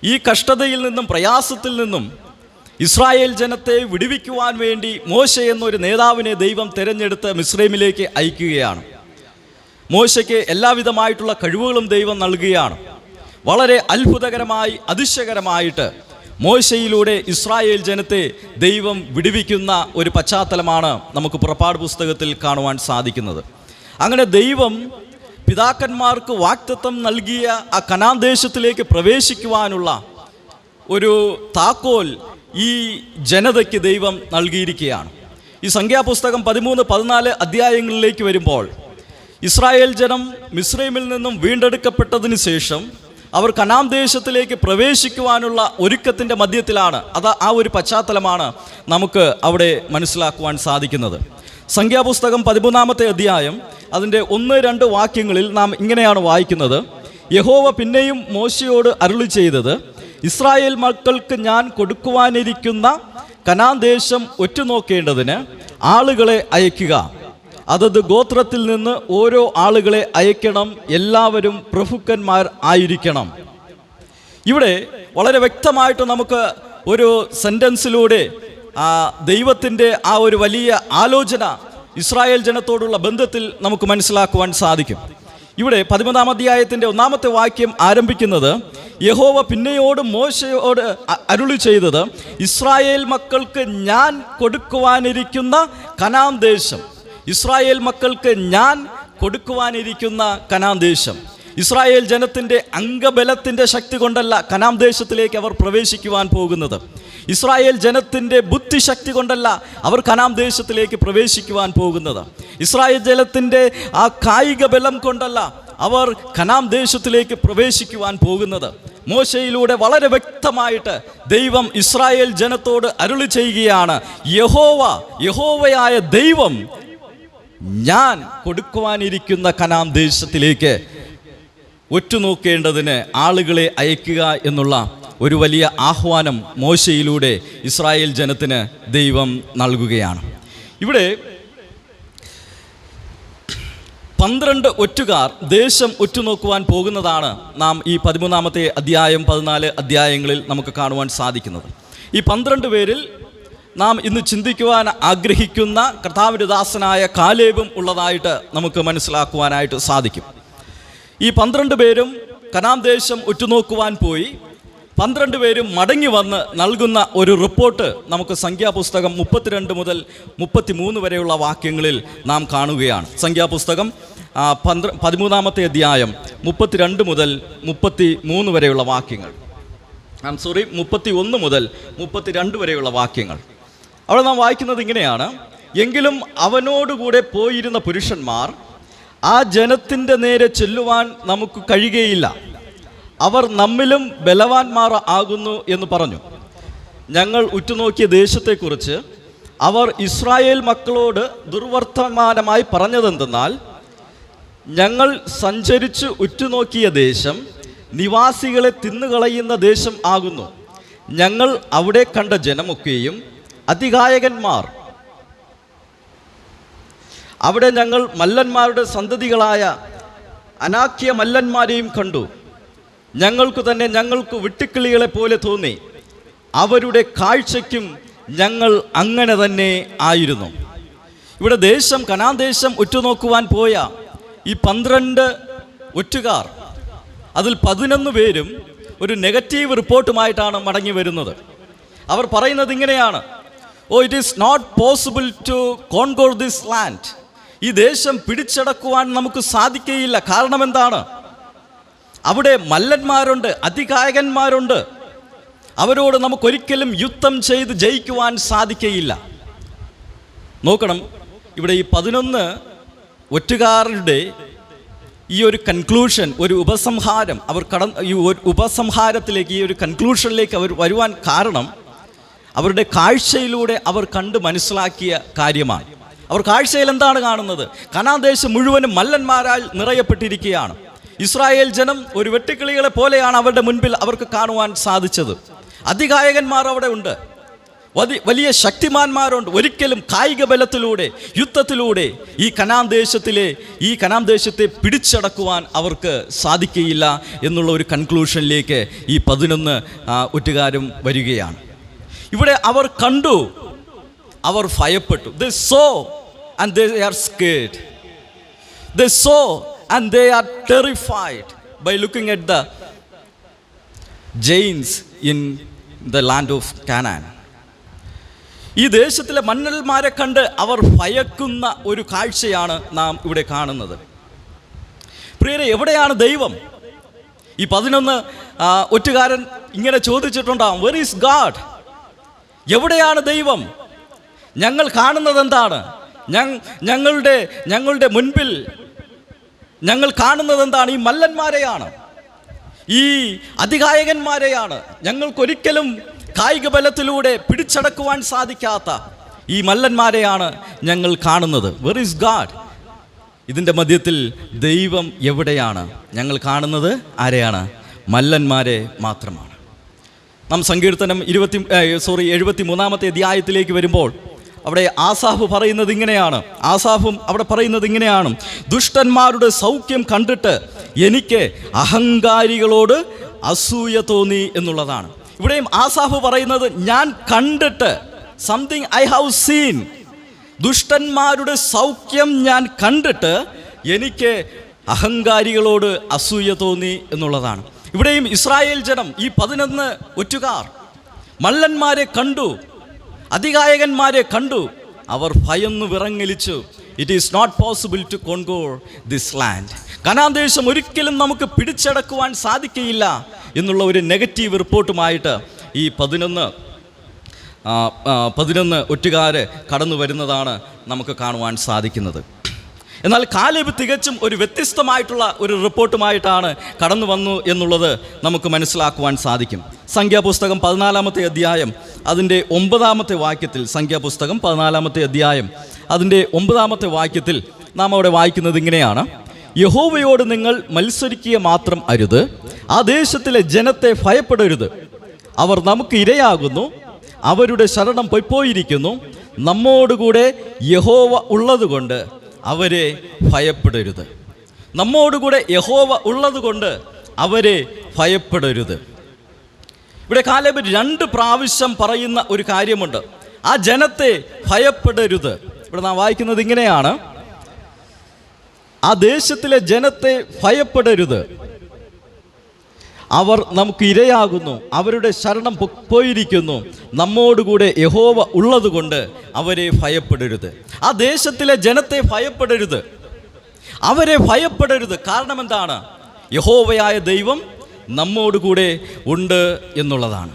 ഈ കഷ്ടതയിൽ നിന്നും പ്രയാസത്തിൽ നിന്നും ഇസ്രായേൽ ജനത്തെ വിടുവിക്കുവാൻ വേണ്ടി മോശെ എന്നൊരു നേതാവിനെ ദൈവം തിരഞ്ഞെടുത്ത് മിസ്രൈമിലേക്ക് അയക്കുകയാണ്. മോശയ്ക്ക് എല്ലാവിധമായിട്ടുള്ള കഴിവുകളും ദൈവം നൽകുകയാണ്. വളരെ അത്ഭുതകരമായി അതിശയകരമായിട്ട് മോശയിലൂടെ ഇസ്രായേൽ ജനത്തെ ദൈവം വിടുവിക്കുന്ന ഒരു പശ്ചാത്തലമാണ് നമുക്ക് പുറപ്പാട് പുസ്തകത്തിൽ കാണുവാൻ സാധിക്കുന്നത്. അങ്ങനെ ദൈവം പിതാക്കന്മാർക്ക് വാഗ്ദത്തം നൽകിയ ആ കനാൻ ദേശത്തിലേക്ക് പ്രവേശിക്കുവാനുള്ള ഒരു താക്കോൽ ഈ ജനതയ്ക്ക് ദൈവം നൽകിയിരിക്കുകയാണ്. ഈ സംഖ്യാപുസ്തകം 13-14 അധ്യായങ്ങളിലേക്ക് വരുമ്പോൾ ഇസ്രായേൽ ജനം മിസ്രൈമിൽ നിന്നും വീണ്ടെടുക്കപ്പെട്ടതിന് ശേഷം അവർ കനാൻ ദേശത്തിലേക്ക് പ്രവേശിക്കുവാനുള്ള ഒരുക്കത്തിൻ്റെ മധ്യത്തിലാണ്. ആ ഒരു പശ്ചാത്തലമാണ് നമുക്ക് അവിടെ മനസ്സിലാക്കുവാൻ സാധിക്കുന്നത്. സംഖ്യാപുസ്തകം 13-ാമത്തെ അധ്യായം അതിൻ്റെ 1-2 വാക്യങ്ങളിൽ നാം ഇങ്ങനെയാണ് വായിക്കുന്നത്. യഹോവ പിന്നെയും മോശയോട് അരുളി ചെയ്തത്, ഇസ്രായേൽ മക്കൾക്ക് ഞാൻ കൊടുക്കുവാനിരിക്കുന്ന കനാൻ ദേശം ഒറ്റുനോക്കേണ്ടതിന് ആളുകളെ അയക്കുക. അതത് ഗോത്രത്തിൽ നിന്ന് ഓരോ ആളുകളെ അയക്കണം. എല്ലാവരും പ്രഭുക്കന്മാർ ആയിരിക്കണം. ഇവിടെ വളരെ വ്യക്തമായിട്ട് നമുക്ക് ഒരു സെൻറ്റൻസിലൂടെ ദൈവത്തിൻ്റെ ആ ഒരു വലിയ ആലോചന ഇസ്രായേൽ ജനത്തോടുള്ള ബന്ധത്തിൽ നമുക്ക് മനസ്സിലാക്കുവാൻ സാധിക്കും. ഇവിടെ 13-ാം അധ്യായത്തിൻ്റെ 1-ാമത്തെ വാക്യം ആരംഭിക്കുന്നത്, യഹോവ പിന്നെയോട് മോശയോട് അരുളി ചെയ്തത്, ഇസ്രായേൽ മക്കൾക്ക് ഞാൻ കൊടുക്കുവാനിരിക്കുന്ന കനാൻ ദേശം. ഇസ്രായേൽ മക്കൾക്ക് ഞാൻ കൊടുക്കുവാനിരിക്കുന്ന കനാൻ ദേശം. ഇസ്രായേൽ ജനത്തിൻ്റെ അംഗബലത്തിൻ്റെ ശക്തി കൊണ്ടല്ല കനാൻ ദേശത്തിലേക്ക് അവർ പ്രവേശിക്കുവാൻ പോകുന്നത്. ഇസ്രായേൽ ജനത്തിൻ്റെ ബുദ്ധിശക്തി കൊണ്ടല്ല അവർ കനാൻ ദേശത്തിലേക്ക് പ്രവേശിക്കുവാൻ പോകുന്നത്. ഇസ്രായേൽ ജനത്തിൻ്റെ ആ കായിക ബലം കൊണ്ടല്ല അവർ കനാൻ ദേശത്തിലേക്ക് പ്രവേശിക്കുവാൻ പോകുന്നത്. മോശയിലൂടെ വളരെ വ്യക്തമായിട്ട് ദൈവം ഇസ്രായേൽ ജനത്തോട് അരുളി ചെയ്യുകയാണ്, യഹോവയായ ദൈവം ഞാൻ കൊടുക്കുവാനിരിക്കുന്ന കനാൻ ദേശത്തിലേക്ക് ഒറ്റുനോക്കേണ്ടതിന് ആളുകളെ അയക്കുക എന്നുള്ള ഒരു വലിയ ആഹ്വാനം മോശയിലൂടെ ഇസ്രായേൽ ജനത്തിന് ദൈവം നൽകുകയാണ്. ഇവിടെ 12 ഒറ്റുകാർ ദേശം ഒറ്റുനോക്കുവാൻ പോകുന്നതാണ് നാം ഈ 13-ാമത്തെ അധ്യായം 14 അധ്യായങ്ങളിൽ നമുക്ക് കാണുവാൻ സാധിക്കുന്നത്. ഈ 12 പേരിൽ നാം ഇന്ന് ചിന്തിക്കുവാൻ ആഗ്രഹിക്കുന്ന കർത്താവിൻ്റെ ദാസനായ കാലേബും ഉള്ളതായിട്ട് നമുക്ക് മനസ്സിലാക്കുവാനായിട്ട് സാധിക്കും. ഈ 12 പേരും കനാൻ ദേശം ഒറ്റുനോക്കുവാൻ പോയി 12 പേരും മടങ്ങി വന്ന് നൽകുന്ന ഒരു റിപ്പോർട്ട് നമുക്ക് സംഖ്യാപുസ്തകം 32 മുതൽ 33 വരെയുള്ള വാക്യങ്ങളിൽ നാം കാണുകയാണ്. സംഖ്യാപുസ്തകം 13-ാമത്തെ അധ്യായം 32 മുതൽ 33 വരെയുള്ള വാക്യങ്ങൾ, 31 മുതൽ 32 വരെയുള്ള വാക്യങ്ങൾ. അവിടെ നാം വായിക്കുന്നത് ഇങ്ങനെയാണ്, എങ്കിലും അവനോടുകൂടെ പോയിരുന്ന പുരുഷന്മാർ ആ ജനത്തിൻ്റെ നേരെ ചെല്ലുവാൻ നമുക്ക് കഴിയുകയില്ല, അവർ നമ്മിലും ബലവാന്മാർ ആകുന്നു എന്ന് പറഞ്ഞു. ഞങ്ങൾ ഉറ്റുനോക്കിയ ദേശത്തെക്കുറിച്ച് അവർ ഇസ്രായേൽ മക്കളോട് ദുർവർത്തമാനമായി പറഞ്ഞതെന്തെന്നാൽ, ഞങ്ങൾ സഞ്ചരിച്ച് ഉറ്റുനോക്കിയ ദേശം നിവാസികളെ തിന്നുകളയുന്ന ദേശം ആകുന്നു. ഞങ്ങൾ അവിടെ കണ്ട ജനമൊക്കെയും അതികായകന്മാർ. അവിടെ ഞങ്ങൾ മല്ലന്മാരുടെ സന്തതികളായ അനാക്യ മല്ലന്മാരെയും കണ്ടു. ഞങ്ങൾക്ക് വെട്ടുക്കിളികളെ പോലെ തോന്നി. അവരുടെ കാഴ്ചയ്ക്കും ഞങ്ങൾ അങ്ങനെ തന്നെ ആയിരുന്നു. ഇവിടെ ദേശം കനാൻ ദേശം ഉറ്റുനോക്കുവാൻ പോയ ഈ 12 ഒറ്റുകാർ, അതിൽ 11 പേരും ഒരു നെഗറ്റീവ് റിപ്പോർട്ടുമായിട്ടാണ് മടങ്ങി വരുന്നത്. അവർ പറയുന്നത് ഇങ്ങനെയാണ്, it is not possible to conquer this land. ഈ ദേശം പിടിച്ചടക്കുവാൻ നമുക്ക് സാധിക്കുകയില്ല. കാരണം എന്താണ്? അവിടെ മല്ലന്മാരുണ്ട്, അതികായകന്മാരുണ്ട്. അവരോട് നമുക്കൊരിക്കലും യുദ്ധം ചെയ്ത് ജയിക്കുവാൻ സാധിക്കുകയില്ല. നോക്കണം, ഇവിടെ ഈ 11 ഒറ്റുകാരുടെ ഈ ഒരു കൺക്ലൂഷൻ, ഒരു ഉപസംഹാരം, ഈ ഒരു ഉപസംഹാരത്തിലേക്ക്, ഈ ഒരു കൺക്ലൂഷനിലേക്ക് അവർ വരുവാൻ കാരണം അവരുടെ കാഴ്ചയിലൂടെ അവർ കണ്ട് മനസ്സിലാക്കിയ കാര്യമാണ്. അവർ കാഴ്ചയിൽ എന്താണ് കാണുന്നത്? കനാൻ ദേശം മുഴുവനും മല്ലന്മാരാൽ നിറയപ്പെട്ടിരിക്കുകയാണ്. ഇസ്രായേൽ ജനം ഒരു വെട്ടുക്കിളികളെ പോലെയാണ് അവരുടെ മുൻപിൽ അവർക്ക് കാണുവാൻ സാധിച്ചത്. അതികായകന്മാർ അവിടെ ഉണ്ട്, വലിയ ശക്തിമാന്മാരുണ്ട്. ഒരിക്കലും കായിക ബലത്തിലൂടെ, യുദ്ധത്തിലൂടെ ഈ കനാൻ ദേശത്തെ പിടിച്ചടക്കുവാൻ അവർക്ക് സാധിക്കുകയില്ല എന്നുള്ള ഒരു കൺക്ലൂഷനിലേക്ക് ഈ 11 ഒറ്റുകാരും വരികയാണ്. ഇവിടെ അവർ കണ്ടു, അവർ ഭയപ്പെട്ടു. They saw and they are scared. They saw and they are terrified by looking at the giants in the land of Canaan. ഈ ദേശത്തിലെ മന്നന്മാരെ കണ്ട് അവർ ഭയക്കുന്ന ഒരു കാഴ്ചയാണ് നാം ഇവിടെ കാണുന്നത്. പ്രിയരെ, എവിടെയാണ് ദൈവം? ഈ 11 ഒറ്റുകാരൻ ഇങ്ങനെ ചോദിച്ചിട്ടുണ്ടാവും, വെർ ഈസ് ഗാഡ്? എവിടെയാണ് ദൈവം? ഞങ്ങൾ കാണുന്നത് എന്താണ്? ഞങ്ങളുടെ മുൻപിൽ ഞങ്ങൾ കാണുന്നത് എന്താണ്? ഈ മല്ലന്മാരെയാണ്, ഈ അതികായകന്മാരെയാണ്. ഞങ്ങൾക്കൊരിക്കലും കായിക ബലത്തിലൂടെ പിടിച്ചടക്കുവാൻ സാധിക്കാത്ത ഈ മല്ലന്മാരെയാണ് ഞങ്ങൾ കാണുന്നത്. Were is God? ഇതിൻ്റെ മധ്യത്തിൽ ദൈവം എവിടെയാണ്? ഞങ്ങൾ കാണുന്നത് ആരെയാണ്? മല്ലന്മാരെ മാത്രമാണ്. നാം സങ്കീർത്തനം 73-ാമത്തെ അധ്യായത്തിലേക്ക് വരുമ്പോൾ അവിടെ ആസാഫ് പറയുന്നത് ഇങ്ങനെയാണ്. അവിടെ പറയുന്നത് ഇങ്ങനെയാണ്, ദുഷ്ടന്മാരുടെ സൗഖ്യം കണ്ടിട്ട് എനിക്ക് അഹങ്കാരികളോട് അസൂയ തോന്നി എന്നുള്ളതാണ്. ഇവിടെയും ആസാഫ് പറയുന്നത്, ഞാൻ കണ്ടിട്ട്, സംതിങ് ഐ ഹാവ് സീൻ, ദുഷ്ടന്മാരുടെ സൗഖ്യം ഞാൻ കണ്ടിട്ട് എനിക്ക് അഹങ്കാരികളോട് അസൂയ തോന്നി എന്നുള്ളതാണ്. ഇവിടെയും ഇസ്രായേൽ ജനം, ഈ 11 ഒറ്റുകാർ മല്ലന്മാരെ കണ്ടു, അതികായകന്മാരെ കണ്ടു. അവർ ഭയന്നു വിറങ്ങലിച്ചു. It is not possible to conquer this land. Canaan ദേശം ഒരിക്കലും നമുക്ക് പിടിച്ചടക്കുവാൻ സാധിക്കുകയില്ല എന്നുള്ള ഒരു നെഗറ്റീവ് റിപ്പോർട്ടുമായിട്ട് ഈ 11 ഒറ്റുകാർ കടന്നു വരുന്നതാണ് നമുക്ക് കാണുവാൻ സാധിക്കുന്നത്. എന്നാൽ കാലേബ് തികച്ചും ഒരു വ്യത്യസ്തമായിട്ടുള്ള ഒരു റിപ്പോർട്ടുമായിട്ടാണ് കടന്നു വന്നു എന്നുള്ളത് നമുക്ക് മനസ്സിലാക്കുവാൻ സാധിക്കും. സംഖ്യാപുസ്തകം 14-ാമത്തെ അധ്യായം അതിൻ്റെ 9-ാമത്തെ വാക്യത്തിൽ, സംഖ്യാപുസ്തകം 14-ാമത്തെ അധ്യായം അതിൻ്റെ 9-ാമത്തെ വാക്യത്തിൽ നാം അവിടെ വായിക്കുന്നത് ഇങ്ങനെയാണ്, യഹോവയോട് നിങ്ങൾ മത്സരിക്കുക മാത്രം അരുത്, ആ ദേശത്തിലെ ജനത്തെ ഭയപ്പെടരുത്. അവർ നമുക്ക് ഇരയാകുന്നു, അവരുടെ ശരണം പൊയ്പോയിരിക്കുന്നു. നമ്മോടുകൂടെ യഹോവ ഉള്ളതുകൊണ്ട് അവരെ ഭയപ്പെടരുത്. നമ്മോടുകൂടെ യഹോവ ഉള്ളതുകൊണ്ട് അവരെ ഭയപ്പെടരുത്. ഇവിടെ കാലേബ് 2 പ്രാവശ്യം പറയുന്ന ഒരു കാര്യമുണ്ട്, ആ ജനത്തെ ഭയപ്പെടരുത്. ഇവിടെ നാം വായിക്കുന്നത് ഇങ്ങനെയാണ്, ആ ദേശത്തിലെ ജനത്തെ ഭയപ്പെടരുത്, അവർ നമുക്ക് ഇരയാകുന്നു, അവരുടെ ശരണം പോയിരിക്കുന്നു. നമ്മോടുകൂടെ യഹോവ ഉള്ളതുകൊണ്ട് അവരെ ഭയപ്പെടരുത്. ആ ദേശത്തിലെ ജനത്തെ ഭയപ്പെടരുത്, അവരെ ഭയപ്പെടരുത്. കാരണം എന്താണ്? യഹോവയായ ദൈവം നമ്മോടുകൂടെ ഉണ്ട് എന്നുള്ളതാണ്.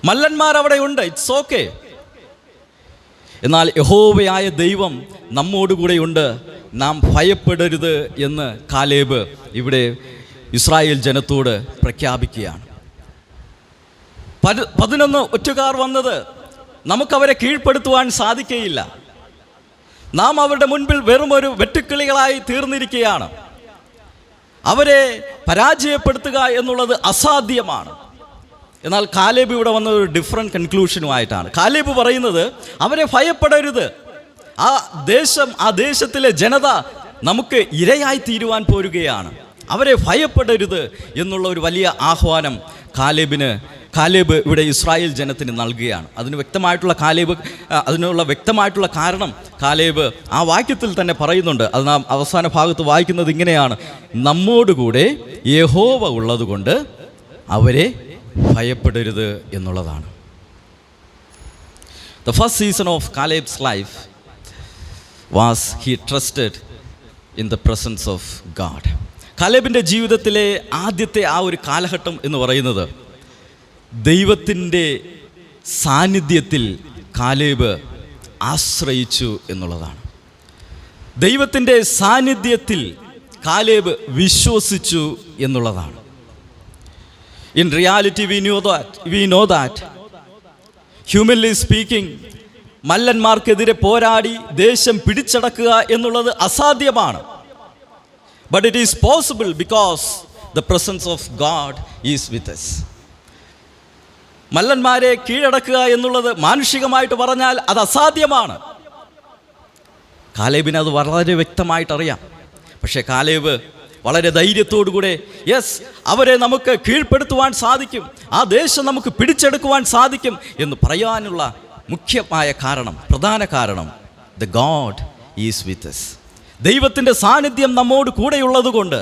മല്ലന്മാർ അവിടെ ഉണ്ട്, ഇറ്റ്സ് ഓക്കെ. എന്നാൽ യഹോവയായ ദൈവം നമ്മോടുകൂടെയുണ്ട്, നാം ഭയപ്പെടരുത് എന്ന് കാലേബ് ഇവിടെ ഇസ്രായേൽ ജനത്തോട് പ്രഖ്യാപിക്കുകയാണ്. 11 ഒറ്റുകാർ വന്നത് നമുക്കവരെ കീഴ്പ്പെടുത്തുവാൻ സാധിക്കുകയില്ല. നാം അവരുടെ മുൻപിൽ വെറും ഒരു വെട്ടുക്കിളികളായി തീർന്നിരിക്കുകയാണ്. അവരെ പരാജയപ്പെടുത്തുക എന്നുള്ളത് അസാധ്യമാണ്. എന്നാൽ കാലേബ് ഇവിടെ വന്ന ഒരു ഡിഫറെൻറ്റ് കൺക്ലൂഷനുമായിട്ടാണ്. കാലേബ് പറയുന്നത് അവരെ ഭയപ്പെടരുത്, ആ ദേശത്തിലെ ജനത നമുക്ക് ഇരയായി തീരുവാൻ പോരുകയാണ്, അവരെ ഭയപ്പെടരുത് എന്നുള്ള ഒരു വലിയ ആഹ്വാനം കാലേബ് ഇവിടെ ഇസ്രായേൽ ജനത്തിന് നൽകുകയാണ്. അതിനുള്ള വ്യക്തമായിട്ടുള്ള കാരണം കാലേബ് ആ വാക്യത്തിൽ തന്നെ പറയുന്നുണ്ട്. അത് നാം അവസാന ഭാഗത്ത് വായിക്കുന്നത് ഇങ്ങനെയാണ്, നമ്മോടുകൂടെ യഹോവ ഉള്ളതുകൊണ്ട് അവരെ ഭയപ്പെടരുത് എന്നുള്ളതാണ്. The first season of Caleb's life was he trusted in the presence of God. കാലേബിൻ്റെ ജീവിതത്തിലെ ആദ്യത്തെ ആ ഒരു കാലഘട്ടം എന്ന് പറയുന്നത് ദൈവത്തിൻ്റെ സാന്നിധ്യത്തിൽ കാലേബ് ആശ്രയിച്ചു എന്നുള്ളതാണ്. ദൈവത്തിൻ്റെ സാന്നിധ്യത്തിൽ കാലേബ് വിശ്വസിച്ചു എന്നുള്ളതാണ്. In reality we know that humanly speaking, മല്ലന്മാർക്കെതിരെ പോരാടി ദേശം പിടിച്ചടക്കുക എന്നുള്ളത് അസാധ്യമാണ്. But it is possible because the presence of God is with us. മല്ലന്മാരെ കീഴടക്കുക എന്നുള്ളത് മാനുഷികമായിട്ട് പറഞ്ഞാൽ അത് അസാധ്യമാണ്. കാലേബിന് അത് വളരെ വ്യക്തമായിട്ടറിയാം. പക്ഷേ കാലേബ് വളരെ ധൈര്യത്തോടുകൂടെ യെസ്, അവരെ നമുക്ക് കീഴ്പ്പെടുത്തുവാൻ സാധിക്കും, ആ ദേശം നമുക്ക് പിടിച്ചെടുക്കുവാൻ സാധിക്കും എന്ന് പറയാനുള്ള മുഖ്യമായ കാരണം, പ്രധാന കാരണം, the God is with us. ദൈവത്തിൻ്റെ സാന്നിധ്യം നമ്മോട് കൂടെയുള്ളത് കൊണ്ട്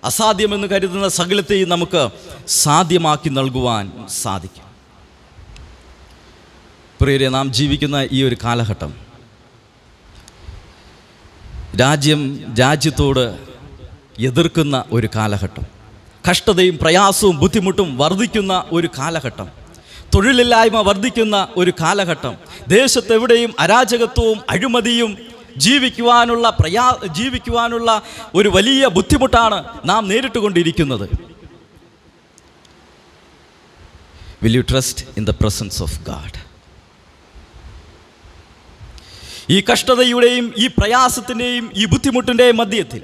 അസാധ്യമെന്ന് കരുതുന്ന സകലത്തെയും നമുക്ക് സാധ്യമാക്കി നൽകുവാൻ സാധിക്കും. പ്രിയരെ, നാം ജീവിക്കുന്ന ഈ ഒരു കാലഘട്ടം രാജ്യത്തോട് എതിർക്കുന്ന ഒരു കാലഘട്ടം, കഷ്ടതയും പ്രയാസവും ബുദ്ധിമുട്ടും വർദ്ധിക്കുന്ന ഒരു കാലഘട്ടം, തൊഴിലില്ലായ്മ വർദ്ധിക്കുന്ന ഒരു കാലഘട്ടം, ദേശത്തെവിടെയും അരാജകത്വവും അഴിമതിയും ജീവിക്കുവാനുള്ള ഒരു വലിയ ബുദ്ധിമുട്ടാണ് നാം നേരിട്ടുകൊണ്ടിരിക്കുന്നത്. Will you trust in the presence of God? ഈ കഷ്ടതയുടെയും ഈ പ്രയാസത്തിൻ്റെയും ഈ ബുദ്ധിമുട്ടിൻ്റെയും മധ്യത്തിൽ,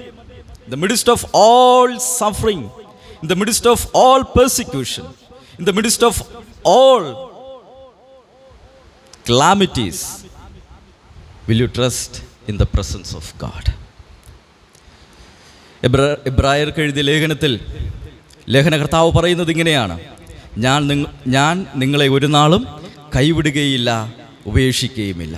in the midst of all suffering, in the midst of all persecution, in the midst of all calamities, will you trust in the presence of God? എബ്രായർക്ക് എഴുതിയ ലേഖനത്തിൽ ലേഖനകർത്താവ് പറയുന്നത് ഇങ്ങനെയാണ്: ഞാൻ നിങ്ങളെ ഒരു നാളും കൈവിടുകയില്ല, ഉപേക്ഷിക്കുകയുമില്ല.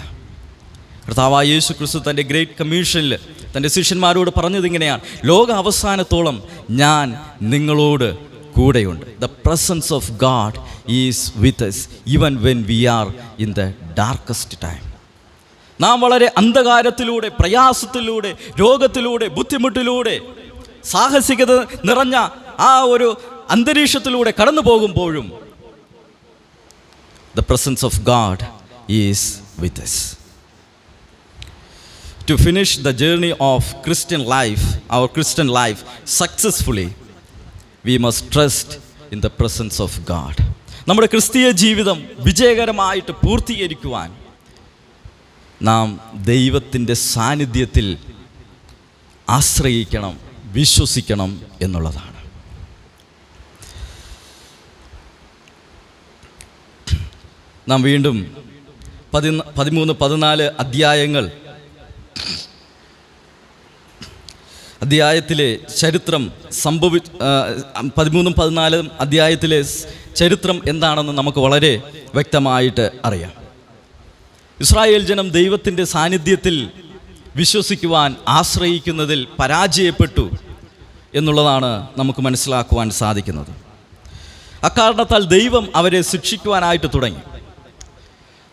കർത്താവായ യേശു ക്രിസ്തു തൻ്റെ ഗ്രേറ്റ് കമ്മീഷനിൽ തൻ്റെ ശിഷ്യന്മാരോട് പറഞ്ഞത് ഇങ്ങനെയാണ്: ലോക അവസാനത്തോളം ഞാൻ നിങ്ങളോട് കൂടെയുണ്ട്. The presence of God is with us even when we are in the darkest time. നാം വളരെ അന്ധകാരത്തിലൂടെ, പ്രയാസത്തിലൂടെ, രോഗത്തിലൂടെ, ബുദ്ധിമുട്ടിലൂടെ, സാഹസികത നിറഞ്ഞ ആ ഒരു അന്തരീക്ഷത്തിലൂടെ കടന്നു പോകുമ്പോഴും the presence of God is with us. To finish the journey of our Christian life successfully, we must trust in the presence of God. നമ്മുടെ ക്രിസ്തീയ ജീവിതം വിജയകരമായിട്ട് പൂർത്തീകരിക്കുവാൻ നാം ദൈവത്തിൻ്റെ സാന്നിധ്യത്തിൽ ആശ്രയിക്കണം, വിശ്വസിക്കണം എന്നുള്ളതാണ്. നാം വീണ്ടും 13-14 അധ്യായത്തിലെ ചരിത്രം 13-14 അധ്യായത്തിലെ ചരിത്രം എന്താണെന്ന് നമുക്ക് വളരെ വ്യക്തമായിട്ട് അറിയാം. ഇസ്രായേൽ ജനം ദൈവത്തിൻ്റെ സാന്നിധ്യത്തിൽ വിശ്വസിക്കുവാൻ ആശ്രയിക്കുന്നതിൽ പരാജയപ്പെട്ടു എന്നുള്ളതാണ് നമുക്ക് മനസ്സിലാക്കുവാൻ സാധിക്കുന്നത്. അക്കാരണത്താൽ ദൈവം അവരെ ശിക്ഷിക്കുവാനായിട്ട് തുടങ്ങി.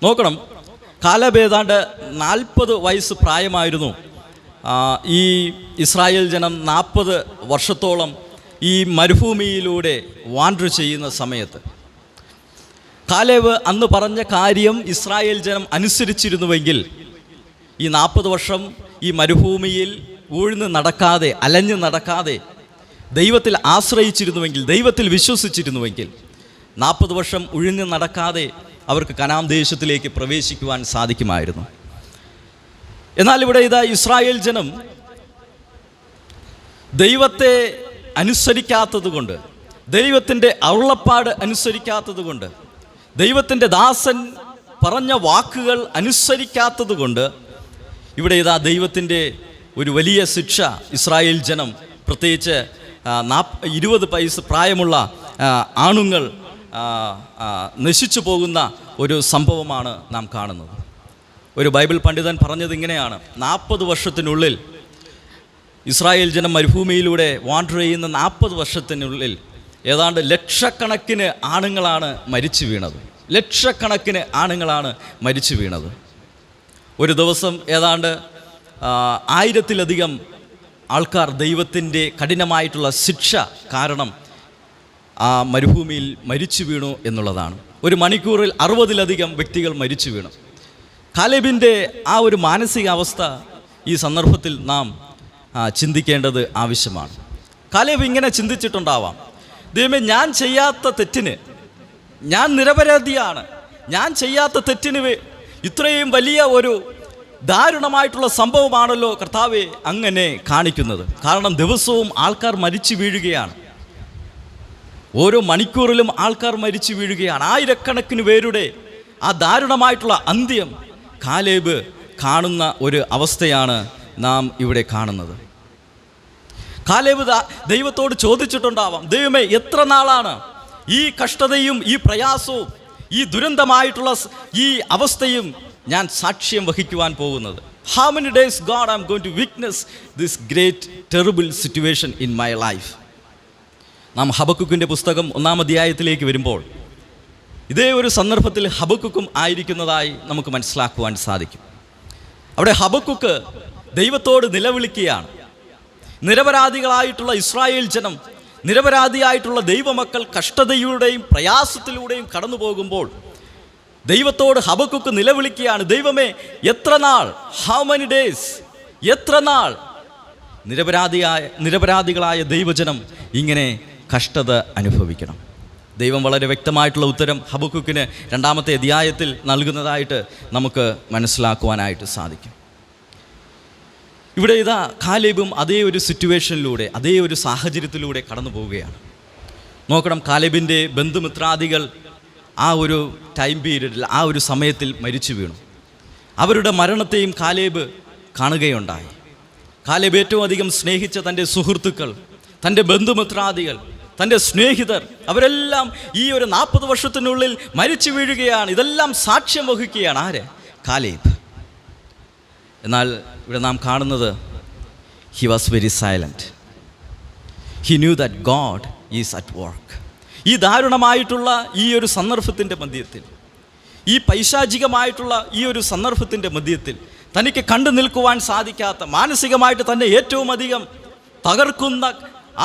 നോക്കണം, കാലേബ് ഏതാണ്ട് 40 വയസ്സ് പ്രായമായിരുന്നു. ഈ ഇസ്രായേൽ ജനം 40 വർഷത്തോളം ഈ മരുഭൂമിയിലൂടെ വാണ്ടർ ചെയ്യുന്ന സമയത്ത് കാലേബ് അന്ന് പറഞ്ഞ കാര്യം ഇസ്രായേൽ ജനം അനുസരിച്ചിരുന്നുവെങ്കിൽ, ഈ 40 വർഷം ഈ മരുഭൂമിയിൽ ഊഴ്ന്ന് നടക്കാതെ, അലഞ്ഞു നടക്കാതെ ദൈവത്തിൽ ആശ്രയിച്ചിരുന്നുവെങ്കിൽ, ദൈവത്തിൽ വിശ്വസിച്ചിരുന്നുവെങ്കിൽ, 40 വർഷം ഉഴിഞ്ഞ് നടക്കാതെ അവർക്ക് കനാൻ ദേശത്തിലേക്ക് പ്രവേശിക്കുവാൻ സാധിക്കുമായിരുന്നു. എന്നാൽ ഇവിടെ ഇതാ ഇസ്രായേൽ ജനം ദൈവത്തെ അനുസരിക്കാത്തത് കൊണ്ട്, ദൈവത്തിൻ്റെ അരുളപ്പാട് അനുസരിക്കാത്തത് കൊണ്ട്, ദൈവത്തിൻ്റെ ദാസൻ പറഞ്ഞ വാക്കുകൾ അനുസരിക്കാത്തത് കൊണ്ട് ഇവിടെ ഇതാ ദൈവത്തിൻ്റെ ഒരു വലിയ ശിക്ഷ ഇസ്രായേൽ ജനം, പ്രത്യേകിച്ച് 20 വയസ്സ് പ്രായമുള്ള ആണുങ്ങൾ നശിച്ചു പോകുന്ന ഒരു സംഭവമാണ് നാം കാണുന്നത്. ഒരു ബൈബിൾ പണ്ഡിതൻ പറഞ്ഞത് ഇങ്ങനെയാണ്: 40 വർഷത്തിനുള്ളിൽ ഇസ്രായേൽ ജനം മരുഭൂമിയിലൂടെ വാണ്ടർ ചെയ്യുന്ന 40 വർഷത്തിനുള്ളിൽ ഏതാണ്ട് ലക്ഷക്കണക്കിന് ആണുങ്ങളാണ് മരിച്ചു വീണത്. ലക്ഷക്കണക്കിന് ആണുങ്ങളാണ് മരിച്ചു വീണത്. ഒരു ദിവസം ഏതാണ്ട് 1000-ലധികം ആൾക്കാർ ദൈവത്തിൻ്റെ കഠിനമായിട്ടുള്ള ശിക്ഷ കാരണം ആ മരുഭൂമിയിൽ മരിച്ചു വീണു എന്നുള്ളതാണ്. ഒരു മണിക്കൂറിൽ 60-ലധികം വ്യക്തികൾ മരിച്ചു വീണു. കാലേബിൻ്റെ ആ ഒരു മാനസികാവസ്ഥ ഈ സന്ദർഭത്തിൽ നാം ചിന്തിക്കേണ്ടത് ആവശ്യമാണ്. കാലേബ് ഇങ്ങനെ ചിന്തിച്ചിട്ടുണ്ടാവാം, ദൈവമേ, ഞാൻ ചെയ്യാത്ത തെറ്റിന്, ഞാൻ നിരപരാധിയാണ്, ഞാൻ ചെയ്യാത്ത തെറ്റിന് ഇത്രയും വലിയ ഒരു ദാരുണമായിട്ടുള്ള സംഭവമാണല്ലോ കർത്താവെ അങ്ങനെ കാണിക്കുന്നത്. കാരണം ദിവസവും ആൾക്കാർ മരിച്ചു വീഴുകയാണ്, ഓരോ മണിക്കൂറിലും ആൾക്കാർ മരിച്ചു വീഴുകയാണ്. ആയിരക്കണക്കിന് പേരുടെ ആ ദാരുണമായിട്ടുള്ള അന്ത്യം കാലേബ് കാണുന്ന ഒരു അവസ്ഥയാണ് നാം ഇവിടെ കാണുന്നത്. കാലേബ് ദൈവത്തോട് ചോദിച്ചിട്ടുണ്ടാവാം, ദൈവമേ, എത്ര നാളാണ് ഈ കഷ്ടതയും ഈ പ്രയാസവും ഈ ദുരന്തമായിട്ടുള്ള ഈ അവസ്ഥയും ഞാൻ സാക്ഷ്യം വഹിക്കുവാൻ പോകുന്നത്? How many days, God, I'm going to witness this great terrible situation in my life? നാം ഹബക്കുക്കിൻ്റെ പുസ്തകം 1-ാം അധ്യായത്തിലേക്ക് വരുമ്പോൾ ഇതേ ഒരു സന്ദർഭത്തിൽ ഹബക്കുക്കും ആയിരിക്കുന്നതായി നമുക്ക് മനസ്സിലാക്കുവാൻ സാധിക്കും. അവിടെ ഹബക്കുക്ക് ദൈവത്തോട് നിലവിളിക്കുകയാണ്. നിരപരാധികളായിട്ടുള്ള ഇസ്രായേൽ ജനം, നിരപരാധിയായിട്ടുള്ള ദൈവമക്കൾ കഷ്ടതയിലൂടെയും പ്രയാസത്തിലൂടെയും കടന്നു പോകുമ്പോൾ ദൈവത്തോട് ഹബക്കുക്ക് നിലവിളിക്കുകയാണ്, ദൈവമേ, എത്ര നാൾ, ഹൗ മെനി ഡേയ്സ്, എത്ര നാൾ നിരപരാധികളായ ദൈവജനം ഇങ്ങനെ കഷ്ടത അനുഭവിക്കണം? ദൈവം വളരെ വ്യക്തമായിട്ടുള്ള ഉത്തരം ഹബക്കുക്കിന് 2-ാമത്തെ അധ്യായത്തിൽ നൽകുന്നതായിട്ട് നമുക്ക് മനസ്സിലാക്കുവാനായിട്ട് സാധിക്കും. ഇവിടെ ഇതാ കാലേബും അതേ ഒരു സിറ്റുവേഷനിലൂടെ, അതേ ഒരു സാഹചര്യത്തിലൂടെ കടന്നു പോവുകയാണ്. നോക്കണം, കാലേബിൻ്റെ ബന്ധുമിത്രാദികൾ ആ ഒരു ടൈം പീരീഡിൽ, ആ ഒരു സമയത്തിൽ മരിച്ചു വീണു. അവരുടെ മരണത്തെയും കാലേബ് കാണുകയുണ്ടായി. കാലേബ് ഏറ്റവും അധികം സ്നേഹിച്ച തൻ്റെ സുഹൃത്തുക്കൾ, തൻ്റെ ബന്ധുമിത്രാദികൾ, തൻ്റെ സ്നേഹിതർ, അവരെല്ലാം ഈ ഒരു 40 വർഷത്തിനുള്ളിൽ മരിച്ചു വീഴുകയാണ്. ഇതെല്ലാം സാക്ഷ്യം വഹിക്കുകയാണ്. ആര്? കാലേബ്. എന്നാൽ ഇവിടെ നാം കാണുന്നത്, he was very silent. He knew that God is at work. ഈ ദാരുണമായിട്ടുള്ള ഈ ഒരു സന്ദർഭത്തിൻ്റെ മധ്യത്തിൽ, ഈ പൈശാചികമായിട്ടുള്ള ഈ ഒരു സന്ദർഭത്തിൻ്റെ മധ്യത്തിൽ തനിക്ക് കണ്ടു നിൽക്കുവാൻ സാധിക്കാത്ത, മാനസികമായിട്ട് തന്നെ ഏറ്റവും അധികം തകർക്കുന്ന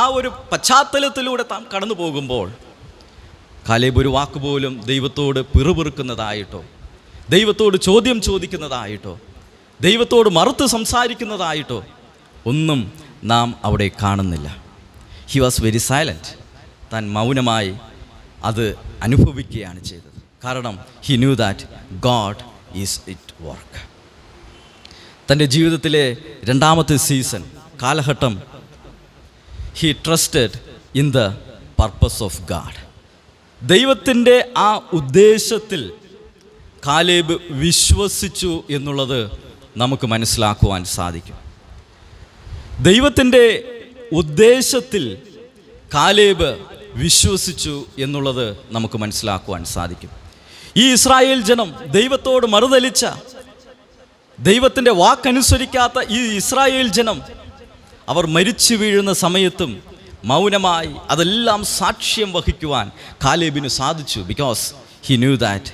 ആ ഒരു പശ്ചാത്തലത്തിലൂടെ താൻ കടന്നു പോകുമ്പോൾ കാലേബ് ഒരു വാക്കുപോലും ദൈവത്തോട് പിറുപിറുക്കുന്നതായിട്ടോ, ദൈവത്തോട് ചോദ്യം ചോദിക്കുന്നതായിട്ടോ, ദൈവത്തോട് മറുത്ത് സംസാരിക്കുന്നതായിട്ടോ ഒന്നും നാം അവിടെ കാണുന്നില്ല. He was very silent. താൻ മൗനമായി അത് അനുഭവിക്കുകയാണ് ചെയ്തത്. കാരണം he knew that God is it work. തൻ്റെ ജീവിതത്തിലെ 2-ാമത്തെ സീസൺ, കാലഘട്ടം, he trusted in the purpose of God. ദൈവത്തിൻ്റെ ആ ഉദ്ദേശത്തിൽ കാലേബ് വിശ്വസിച്ചു എന്നുള്ളത് നമുക്ക് മനസ്സിലാക്കുവാൻ സാധിക്കും. ദൈവത്തിൻ്റെ ഉദ്ദേശത്തിൽ കാലേബ് വിശ്വസിച്ചു എന്നുള്ളത് നമുക്ക് മനസ്സിലാക്കുവാൻ സാധിക്കും. ഈ ഇസ്രായേൽ ജനം ദൈവത്തോട് മറുതലിച്ച, ദൈവത്തിൻ്റെ വാക്കനുസരിക്കാത്ത ഈ ഇസ്രായേൽ ജനം അവർ മരിച്ചു വീഴുന്ന സമയത്തും മൗനമായി അതെല്ലാം സാക്ഷ്യം വഹിക്കുവാൻ കാലേബിന് സാധിച്ചു. Because he knew that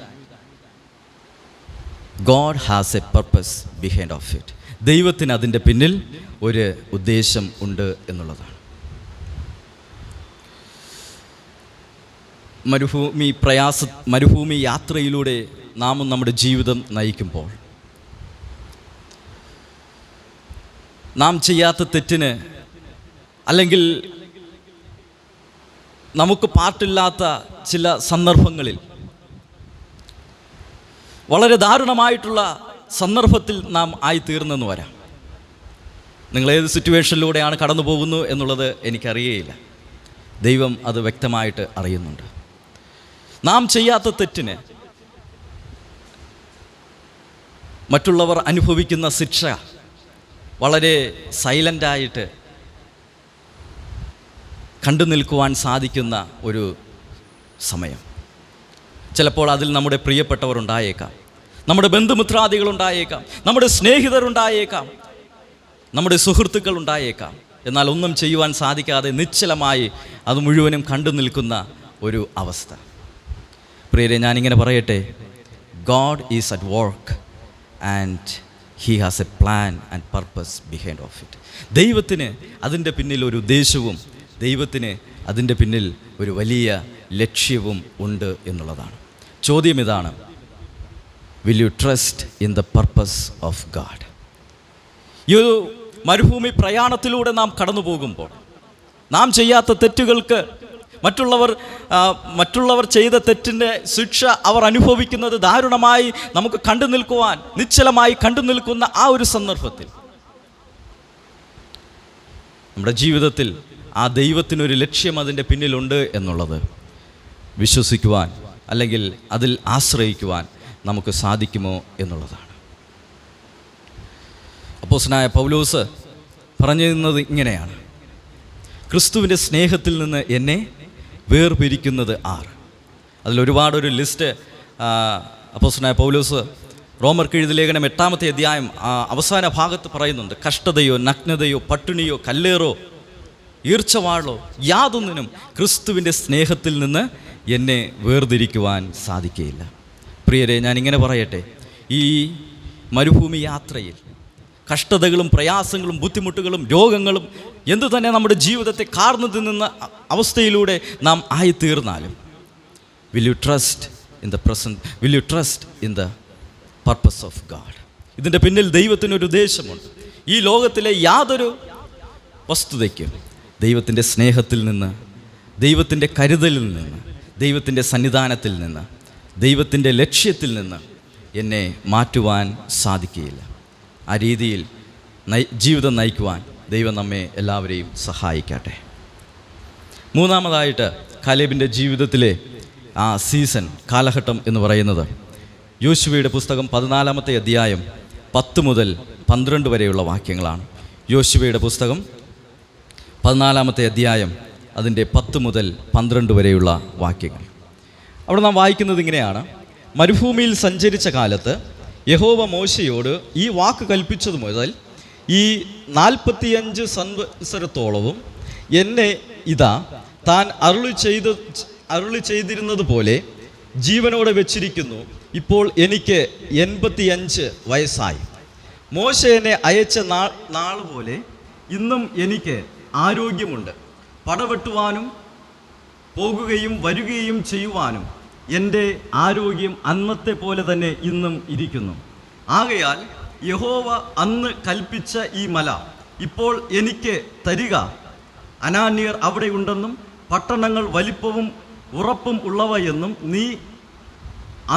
God has A purpose behind of it. ദൈവത്തിന് അതിൻ്റെ പിന്നിൽ ഒരു ഉദ്ദേശം ഉണ്ട് എന്നുള്ളതാണ്. മരുഭൂമി യാത്രയിലൂടെ നാമും നമ്മുടെ ജീവിതം നയിക്കുമ്പോൾ നാം ചെയ്യാത്ത തെറ്റിന്, അല്ലെങ്കിൽ നമുക്ക് പാർട്ടില്ലാത്ത ചില സന്ദർഭങ്ങളിൽ, വളരെ ദാരുണമായിട്ടുള്ള സന്ദർഭത്തിൽ നാം ആയിത്തീർന്നെന്ന് വരാം. നിങ്ങളേത് സിറ്റുവേഷനിലൂടെയാണ് കടന്നു പോകുന്നു എന്നുള്ളത് എനിക്കറിയേയില്ല. ദൈവം അത് വ്യക്തമായിട്ട് അറിയുന്നുണ്ട്. നാം ചെയ്യാത്ത തെറ്റിന് മറ്റുള്ളവർ അനുഭവിക്കുന്ന ശിക്ഷ വളരെ സൈലൻ്റായിട്ട് കണ്ടു നിൽക്കുവാൻ സാധിക്കുന്ന ഒരു സമയം. ചിലപ്പോൾ അതിൽ നമ്മുടെ പ്രിയപ്പെട്ടവർ ഉണ്ടായേക്കാം, നമ്മുടെ ബന്ധുമിത്രാദികളുണ്ടായേക്കാം, നമ്മുടെ സ്നേഹിതരുണ്ടായേക്കാം, നമ്മുടെ സുഹൃത്തുക്കൾ ഉണ്ടായേക്കാം. എന്നാൽ ഒന്നും ചെയ്യുവാൻ സാധിക്കാതെ നിശ്ചലമായി അത് മുഴുവനും കണ്ടു നിൽക്കുന്ന ഒരു അവസ്ഥ. പ്രിയരെ, ഞാനിങ്ങനെ പറയട്ടെ, God is at work and he has A plan and purpose behind of it. ദൈവത്തിന് അതിൻ്റെ പിന്നിൽ ഒരു ഉദ്ദേശവും, ദൈവത്തിന് അതിൻ്റെ പിന്നിൽ ഒരു വലിയ ലക്ഷ്യവും ഉണ്ട് എന്നുള്ളതാണ്. ചോദ്യം ഇതാണ്, will you trust in the purpose of God? ഈ ഒരു മരുഭൂമി പ്രയാണത്തിലൂടെ നാം കടന്നു പോകുമ്പോൾ നാം ചെയ്യാത്ത തെറ്റുകൾക്ക് മറ്റുള്ളവർ ചെയ്ത തെറ്റിൻ്റെ ശിക്ഷ അവർ അനുഭവിക്കുന്നത് ദാരുണമായി നമുക്ക് കണ്ടു നിൽക്കുവാൻ, നിശ്ചലമായി കണ്ടു നിൽക്കുന്ന ആ ഒരു സന്ദർഭത്തിൽ നമ്മുടെ ജീവിതത്തിൽ ആ ദൈവത്തിനൊരു ലക്ഷ്യം അതിൻ്റെ പിന്നിലുണ്ട് എന്നുള്ളത് വിശ്വസിക്കുവാൻ അല്ലെങ്കിൽ അതിൽ ആശ്രയിക്കുവാൻ നമുക്ക് സാധിക്കുമോ എന്നുള്ളതാണ്. അപ്പോസ്തലനായ പൗലോസ് പറഞ്ഞിരുന്നത് ഇങ്ങനെയാണ്: ക്രിസ്തുവിൻ്റെ സ്നേഹത്തിൽ നിന്ന് എന്നെ വേർപിരിക്കുന്നത് ആർ? അതിലൊരുപാടൊരു ലിസ്റ്റ് അപ്പോസ്തലനായ പൗലോസ് റോമർക്ക് എഴുതിയ ലേഖനം 8-ാമത്തെ അധ്യായം അവസാന ഭാഗത്ത് പറയുന്നുണ്ട്. കഷ്ടതയോ നഗ്നതയോ പട്ടിണിയോ കല്ലേറോ ഈർച്ചവാളോ യാതൊന്നിനും ക്രിസ്തുവിൻ്റെ സ്നേഹത്തിൽ നിന്ന് എന്നെ വേർതിരിക്കുവാൻ സാധിക്കുകയില്ല. പ്രിയരെ, ഞാനിങ്ങനെ പറയട്ടെ, ഈ മരുഭൂമി യാത്രയിൽ കഷ്ടതകളും പ്രയാസങ്ങളും ബുദ്ധിമുട്ടുകളും രോഗങ്ങളും എന്തു തന്നെ നമ്മുടെ ജീവിതത്തെ കാർന്നു തിന്നുന്ന അവസ്ഥയിലൂടെ നാം ആയിത്തീർന്നാലും will you trust in the purpose of God? ഇതിൻ്റെ പിന്നിൽ ദൈവത്തിനൊരു ഉദ്ദേശമുണ്ട്. ഈ ലോകത്തിലെ യാതൊരു വസ്തുതയ്ക്കും ദൈവത്തിൻ്റെ സ്നേഹത്തിൽ നിന്ന്, ദൈവത്തിൻ്റെ കരുതലിൽ നിന്ന്, ദൈവത്തിൻ്റെ സന്നിധാനത്തിൽ നിന്ന്, ദൈവത്തിൻ്റെ ലക്ഷ്യത്തിൽ നിന്ന് എന്നെ മാറ്റുവാൻ സാധിക്കുകയില്ല. ആ രീതിയിൽ ജീവിതം നയിക്കുവാൻ ദൈവം നമ്മെ എല്ലാവരെയും സഹായിക്കട്ടെ. മൂന്നാമതായിട്ട് കാലേബിൻ്റെ ജീവിതത്തിലെ ആ കാലഘട്ടം എന്ന് പറയുന്നത് യോശുവയുടെ പുസ്തകം 14-ാമത്തെ അധ്യായം 10 മുതൽ 12 വരെയുള്ള വാക്യങ്ങളാണ്. യോശുവയുടെ പുസ്തകം 14-ാമത്തെ അധ്യായം അതിൻ്റെ 10 മുതൽ 12 വരെയുള്ള വാക്യങ്ങൾ. അവിടെ നാം വായിക്കുന്നത് ഇങ്ങനെയാണ്: മരുഭൂമിയിൽ സഞ്ചരിച്ച കാലത്ത് യഹോവ മോശയോട് ഈ വാക്ക് കൽപ്പിച്ചത് മുതൽ ഈ 45 സംവത്സരത്തോളവും എന്നെ ഇതാ താൻ അരുളി ചെയ്തിരുന്നത് പോലെ ജീവനോടെ വെച്ചിരിക്കുന്നു. ഇപ്പോൾ എനിക്ക് 85 വയസ്സായി. മോശ എന്നെ അയച്ച നാൾ പോലെ ഇന്നും എനിക്ക് ആരോഗ്യമുണ്ട്. പടവെട്ടുവാനും പോകുകയും വരികയും ചെയ്യുവാനും എൻ്റെ ആരോഗ്യം അന്നത്തെ പോലെ തന്നെ ഇന്നും ഇരിക്കുന്നു. ആകയാൽ യഹോവ അന്ന് കൽപ്പിച്ച ഈ മല ഇപ്പോൾ എനിക്ക് തരിക. അനാന്യർ അവിടെ ഉണ്ടെന്നും പട്ടണങ്ങൾ വലിപ്പവും ഉറപ്പും ഉള്ളവയെന്നും നീ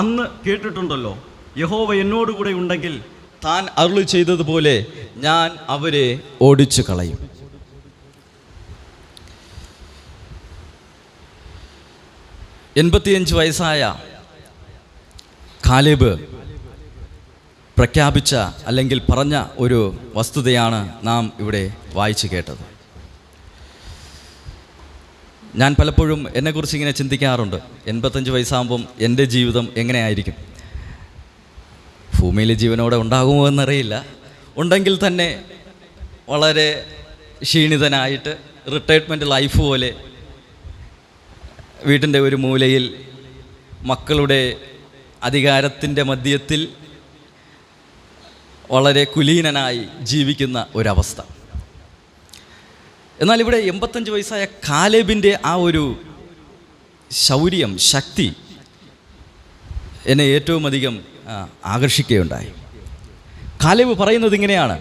അന്ന് കേട്ടിട്ടുണ്ടല്ലോ. യഹോവ എന്നോടുകൂടെ ഉണ്ടെങ്കിൽ താൻ അരുളി ചെയ്തതുപോലെ ഞാൻ അവരെ ഓടിച്ചു കളയും. വയസ്സായ കാലേബ് പ്രഖ്യാപിച്ച അല്ലെങ്കിൽ പറഞ്ഞ ഒരു വസ്തുതയാണ് നാം ഇവിടെ വായിച്ചു കേട്ടത്. ഞാൻ പലപ്പോഴും എന്നെക്കുറിച്ച് ഇങ്ങനെ ചിന്തിക്കാറുണ്ട്. 85 വയസ്സാകുമ്പം എൻ്റെ ജീവിതം എങ്ങനെയായിരിക്കും? ഭൂമിയിലെ ജീവനോടെ ഉണ്ടാകുമോ എന്നറിയില്ല. ഉണ്ടെങ്കിൽ തന്നെ വളരെ ക്ഷീണിതനായിട്ട് റിട്ടയർമെൻറ്റ് ലൈഫ് പോലെ വീട്ടിൻ്റെ ഒരു മൂലയിൽ മക്കളുടെ അധികാരത്തിൻ്റെ മധ്യത്തിൽ വളരെ കുലീനനായി ജീവിക്കുന്ന ഒരവസ്ഥ. എന്നാൽ ഇവിടെ 85 വയസ്സായ കാലേബിൻ്റെ ആ ഒരു ശൗര്യം, ശക്തി എന്നെ ഏറ്റവും അധികം ആകർഷിക്കുകയുണ്ടായി. കാലേബ് പറയുന്നത് ഇങ്ങനെയാണ്: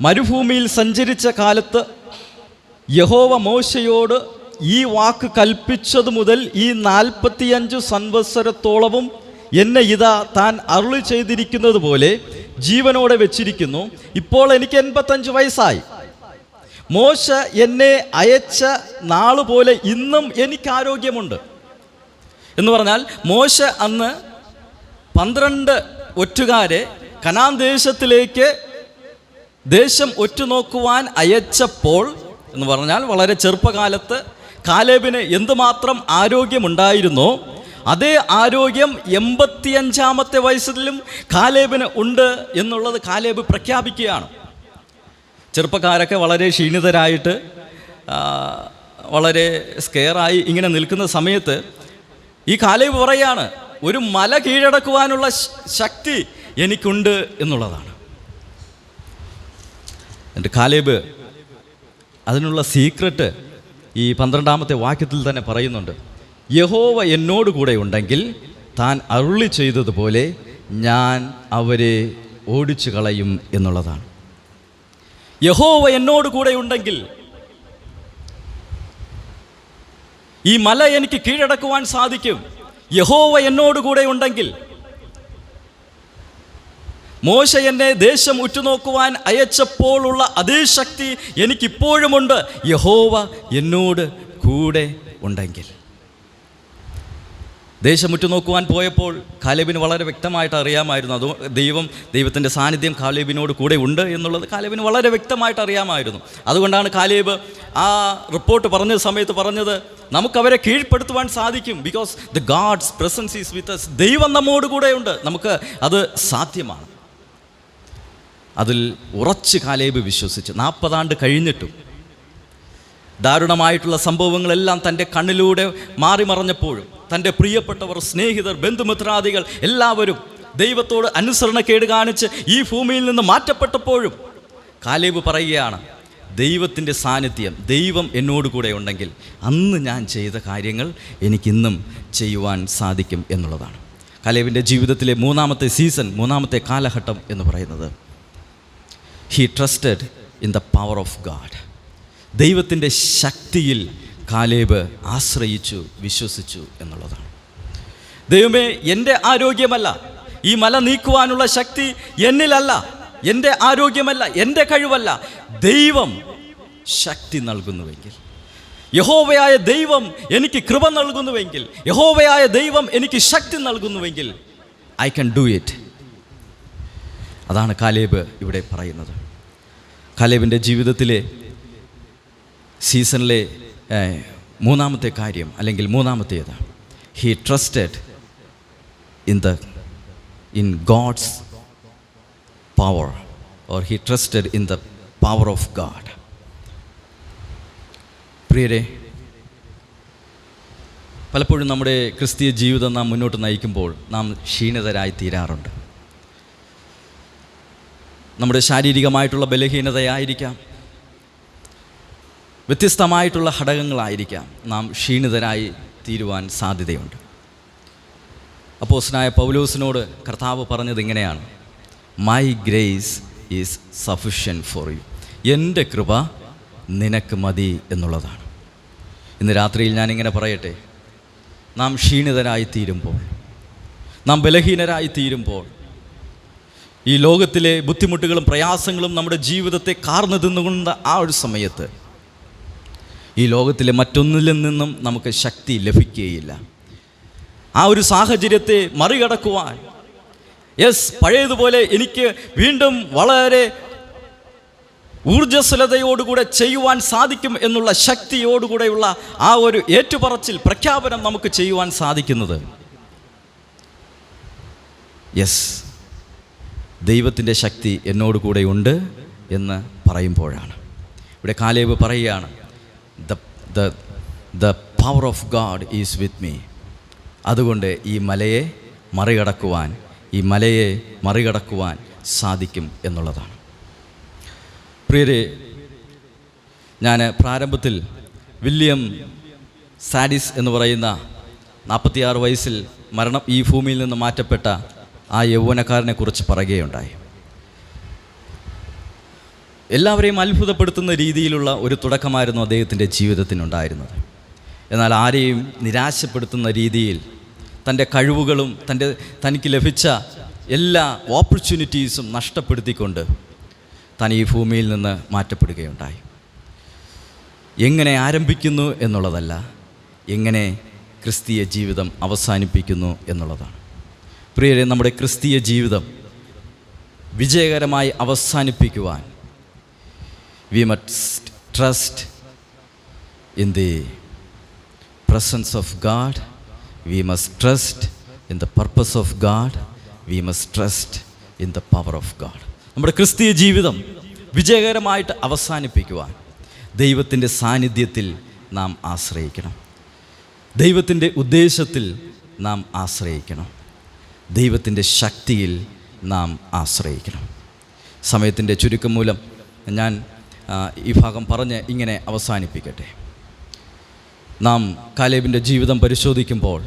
മരുഭൂമിയിൽ സഞ്ചരിച്ച കാലത്ത് യഹോവ മോശയോട് ഈ വാക്ക് കൽപ്പിച്ചതു മുതൽ ഈ 45 സംവത്സരത്തോളവും എന്നെ ഇതാ താൻ അരുളി ചെയ്തിരിക്കുന്നത് പോലെ ജീവനോടെ വെച്ചിരിക്കുന്നു. ഇപ്പോൾ എനിക്ക് 85 വയസ്സായി. മോശ എന്നെ അയച്ച നാളുപോലെ ഇന്നും എനിക്ക് ആരോഗ്യമുണ്ട് എന്ന് പറഞ്ഞാൽ, മോശ അന്ന് 12 ഒറ്റുകാരെ കനാൻ ദേശത്തിലേക്ക് ദേശം ഒറ്റുനോക്കുവാൻ അയച്ചപ്പോൾ എന്ന് പറഞ്ഞാൽ വളരെ ചെറുപ്പകാലത്ത് കാലേബിന് എന്തുമാത്രം ആരോഗ്യമുണ്ടായിരുന്നോ അതേ ആരോഗ്യം 85-ാമത്തെ വയസ്സിലും കാലേബിന് ഉണ്ട് എന്നുള്ളത് കാലേബ് പ്രഖ്യാപിക്കുകയാണ്. ചെറുപ്പക്കാരൊക്കെ വളരെ ക്ഷീണിതരായിട്ട് വളരെ സ്കെയറായി ഇങ്ങനെ നിൽക്കുന്ന സമയത്ത് ഈ കാലേബ് പറയാണ്, ഒരു മല കീഴടക്കുവാനുള്ള ശക്തി എനിക്കുണ്ട് എന്നുള്ളതാണ്. എൻ്റെ കാലേബ് അതിനുള്ള സീക്രട്ട് ഈ 12-ാമത്തെ വാക്യത്തിൽ തന്നെ പറയുന്നുണ്ട്. യഹോവ എന്നോട് കൂടെ ഉണ്ടെങ്കിൽ താൻ അരുളി ചെയ്തതുപോലെ ഞാൻ അവരെ ഓടിച്ചു കളയും എന്നുള്ളതാണ്. യഹോവ എന്നോട് കൂടെ ഉണ്ടെങ്കിൽ ഈ മല എനിക്ക് കീഴടക്കുവാൻ സാധിക്കും. യഹോവ എന്നോട് കൂടെ ഉണ്ടെങ്കിൽ മോശ എന്നെ ദേശം ഉറ്റുനോക്കുവാൻ അയച്ചപ്പോഴുള്ള അതേ ശക്തി എനിക്കിപ്പോഴുമുണ്ട്. യഹോവ എന്നോട് കൂടെ ഉണ്ടെങ്കിൽ. ദേശം ഉറ്റുനോക്കുവാൻ പോയപ്പോൾ കാലേബിന് വളരെ വ്യക്തമായിട്ട് അറിയാമായിരുന്നു. അത് ദൈവത്തിൻ്റെ സാന്നിധ്യം കാലേബിനോട് കൂടെ ഉണ്ട് എന്നുള്ളത് കാലേബിന് വളരെ വ്യക്തമായിട്ട് അറിയാമായിരുന്നു. അതുകൊണ്ടാണ് കാലേബ് ആ റിപ്പോർട്ട് പറഞ്ഞ സമയത്ത് പറഞ്ഞത്, നമുക്കവരെ കീഴ്പ്പെടുത്തുവാൻ സാധിക്കും. Because the God's presence is with us. ദൈവം നമ്മോട് കൂടെയുണ്ട്, നമുക്ക് അത് സാധ്യമാണ്. അതിൽ ഉറച്ച് കാലേബ് വിശ്വസിച്ച് 40 ആണ്ട് കഴിഞ്ഞിട്ടും ദാരുണമായിട്ടുള്ള സംഭവങ്ങളെല്ലാം തൻ്റെ കണ്ണിലൂടെ മാറിമറഞ്ഞപ്പോഴും തൻ്റെ പ്രിയപ്പെട്ടവർ, സ്നേഹിതർ, ബന്ധുമിത്രാദികൾ എല്ലാവരും ദൈവത്തോട് അനുസരണക്കേട് കാണിച്ച് ഈ ഭൂമിയിൽ നിന്ന് മാറ്റപ്പെട്ടപ്പോഴും കാലേബ് പറയുകയാണ്, ദൈവത്തിൻ്റെ സാന്നിധ്യം, ദൈവം എന്നോട് കൂടെ ഉണ്ടെങ്കിൽ അന്ന് ഞാൻ ചെയ്ത കാര്യങ്ങൾ എനിക്കിന്നും ചെയ്യുവാൻ സാധിക്കും എന്നുള്ളതാണ്. കാലേബിൻ്റെ ജീവിതത്തിലെ മൂന്നാമത്തെ സീസൺ, മൂന്നാമത്തെ കാലഘട്ടം എന്ന് പറയുന്നത് he trusted in the power of God. ദൈവത്തിൻ്റെ ശക്തിയിൽ കാലേബ് ആശ്രയിച്ചു, വിശ്വസിച്ചു എന്നുള്ളതാണ്. ദൈവമേ, എൻ്റെ ആരോഗ്യമല്ല, ഈ മല നീക്കുവാനുള്ള ശക്തി എന്നിലല്ല, എൻ്റെ ആരോഗ്യമല്ല, എൻ്റെ കഴിവല്ല, ദൈവം ശക്തി നൽകുന്നുവെങ്കിൽ, യഹോവയായ ദൈവം എനിക്ക് കൃപ നൽകുന്നുവെങ്കിൽ, യഹോവയായ ദൈവം എനിക്ക് ശക്തി നൽകുന്നുവെങ്കിൽ ഐ ക്യാൻ ഡു ഇറ്റ്. അതാണ് കാലേബ് ഇവിടെ പറയുന്നത്. കാലേബിൻ്റെ ജീവിതത്തിലെ സീസണിലെ മൂന്നാമത്തെ കാര്യം അല്ലെങ്കിൽ മൂന്നാമത്തേത്, he trusted in God's power or he trusted in the power of God. പ്രിയരെ, പലപ്പോഴും നമ്മുടെ ക്രിസ്തീയ ജീവിതം നാം മുന്നോട്ട് നയിക്കുമ്പോൾ നാം ക്ഷീണിതരായി തീരാറുണ്ട്. നമ്മുടെ ശാരീരികമായിട്ടുള്ള ബലഹീനതയായിരിക്കാം, വ്യത്യസ്തമായിട്ടുള്ള ഘടകങ്ങളായിരിക്കാം നാം ക്ഷീണിതരായി തീരുവാൻ സാധ്യതയുണ്ട്. അപ്പോസ്തലനായ പൗലോസിനോട് കർത്താവ് പറഞ്ഞത് ഇങ്ങനെയാണ്, my grace is sufficient for you. എൻ്റെ കൃപ നിനക്ക് മതി എന്നുള്ളതാണ്. ഇന്ന് രാത്രിയിൽ ഞാനിങ്ങനെ പറയട്ടെ, നാം ക്ഷീണിതരായി തീരുമ്പോൾ, നാം ബലഹീനരായി തീരുമ്പോൾ, ഈ ലോകത്തിലെ ബുദ്ധിമുട്ടുകളും പ്രയാസങ്ങളും നമ്മുടെ ജീവിതത്തെ കാർന്നു തിന്നുകൊണ്ട് ആ ഒരു സമയത്ത് ഈ ലോകത്തിലെ മറ്റൊന്നിൽ നിന്നും നമുക്ക് ശക്തി ലഭിക്കുകയില്ല. ആ ഒരു സാഹചര്യത്തെ മറികടക്കുവാൻ, പഴയതുപോലെ എനിക്ക് വീണ്ടും വളരെ ഊർജ്ജസ്വലതയോടുകൂടെ ചെയ്യുവാൻ സാധിക്കും എന്നുള്ള ശക്തിയോടുകൂടെയുള്ള ആ ഒരു ഏറ്റുപറച്ചിൽ, പ്രഖ്യാപനം നമുക്ക് ചെയ്യുവാൻ സാധിക്കുന്നത് ദൈവത്തിൻ്റെ ശക്തി എന്നോട് കൂടെ ഉണ്ട് എന്ന് പറയുമ്പോഴാണ്. ഇവിടെ കാലേബ് പറയുകയാണ്, the power of God is with me. അതുകൊണ്ട് ഈ മലയെ മറികടക്കുവാൻ സാധിക്കും എന്നുള്ളതാണ്. പ്രിയരെ, ഞാൻ പ്രാരംഭത്തിൽ വില്യം സാഡിസ് എന്ന് പറയുന്ന 46 വയസ്സിൽ ഈ ഭൂമിയിൽ നിന്ന് മാറ്റപ്പെട്ട ആ യൗവനക്കാരനെ കുറിച്ച് പറയുകയുണ്ടായി. എല്ലാവരെയും അത്ഭുതപ്പെടുത്തുന്ന രീതിയിലുള്ള ഒരു തുടക്കമായിരുന്നു അദ്ദേഹത്തിൻ്റെ ജീവിതത്തിനുണ്ടായിരുന്നത്. എന്നാൽ ആരെയും നിരാശപ്പെടുത്തുന്ന രീതിയിൽ തൻ്റെ കഴിവുകളും തനിക്ക് ലഭിച്ച എല്ലാ ഓപ്പർച്യൂണിറ്റീസും നഷ്ടപ്പെടുത്തിക്കൊണ്ട് താൻ ഈ ഭൂമിയിൽ നിന്ന് മാറ്റപ്പെടുകയുണ്ടായി. എങ്ങനെ ആരംഭിക്കുന്നു എന്നുള്ളതല്ല, എങ്ങനെ ക്രിസ്തീയ ജീവിതം അവസാനിപ്പിക്കുന്നു എന്നുള്ളതാണ്. പ്രിയരെ, നമ്മുടെ ക്രിസ്തീയ ജീവിതം വിജയകരമായി അവസാനിപ്പിക്കുവാൻ we must trust in the presence of God, we must trust in the purpose of God, we must trust in the power of God. നമ്മുടെ ക്രിസ്തീയ ജീവിതം വിജയകരമായിട്ട് അവസാനിപ്പിക്കുവാൻ ദൈവത്തിൻ്റെ സാന്നിധ്യത്തിൽ നാം ആശ്രയിക്കണം, ദൈവത്തിൻ്റെ ഉദ്ദേശത്തിൽ നാം ആശ്രയിക്കണം, ദൈവത്തിൻ്റെ ശക്തിയിൽ നാം ആശ്രയിക്കണം. സമയത്തിൻ്റെ ചുരുക്കം മൂലം ഞാൻ ഈ ഭാഗം പറഞ്ഞ് ഇങ്ങനെ അവസാനിപ്പിക്കട്ടെ. നാം കാലേബിൻ്റെ ജീവിതം പരിശോധിക്കുമ്പോൾ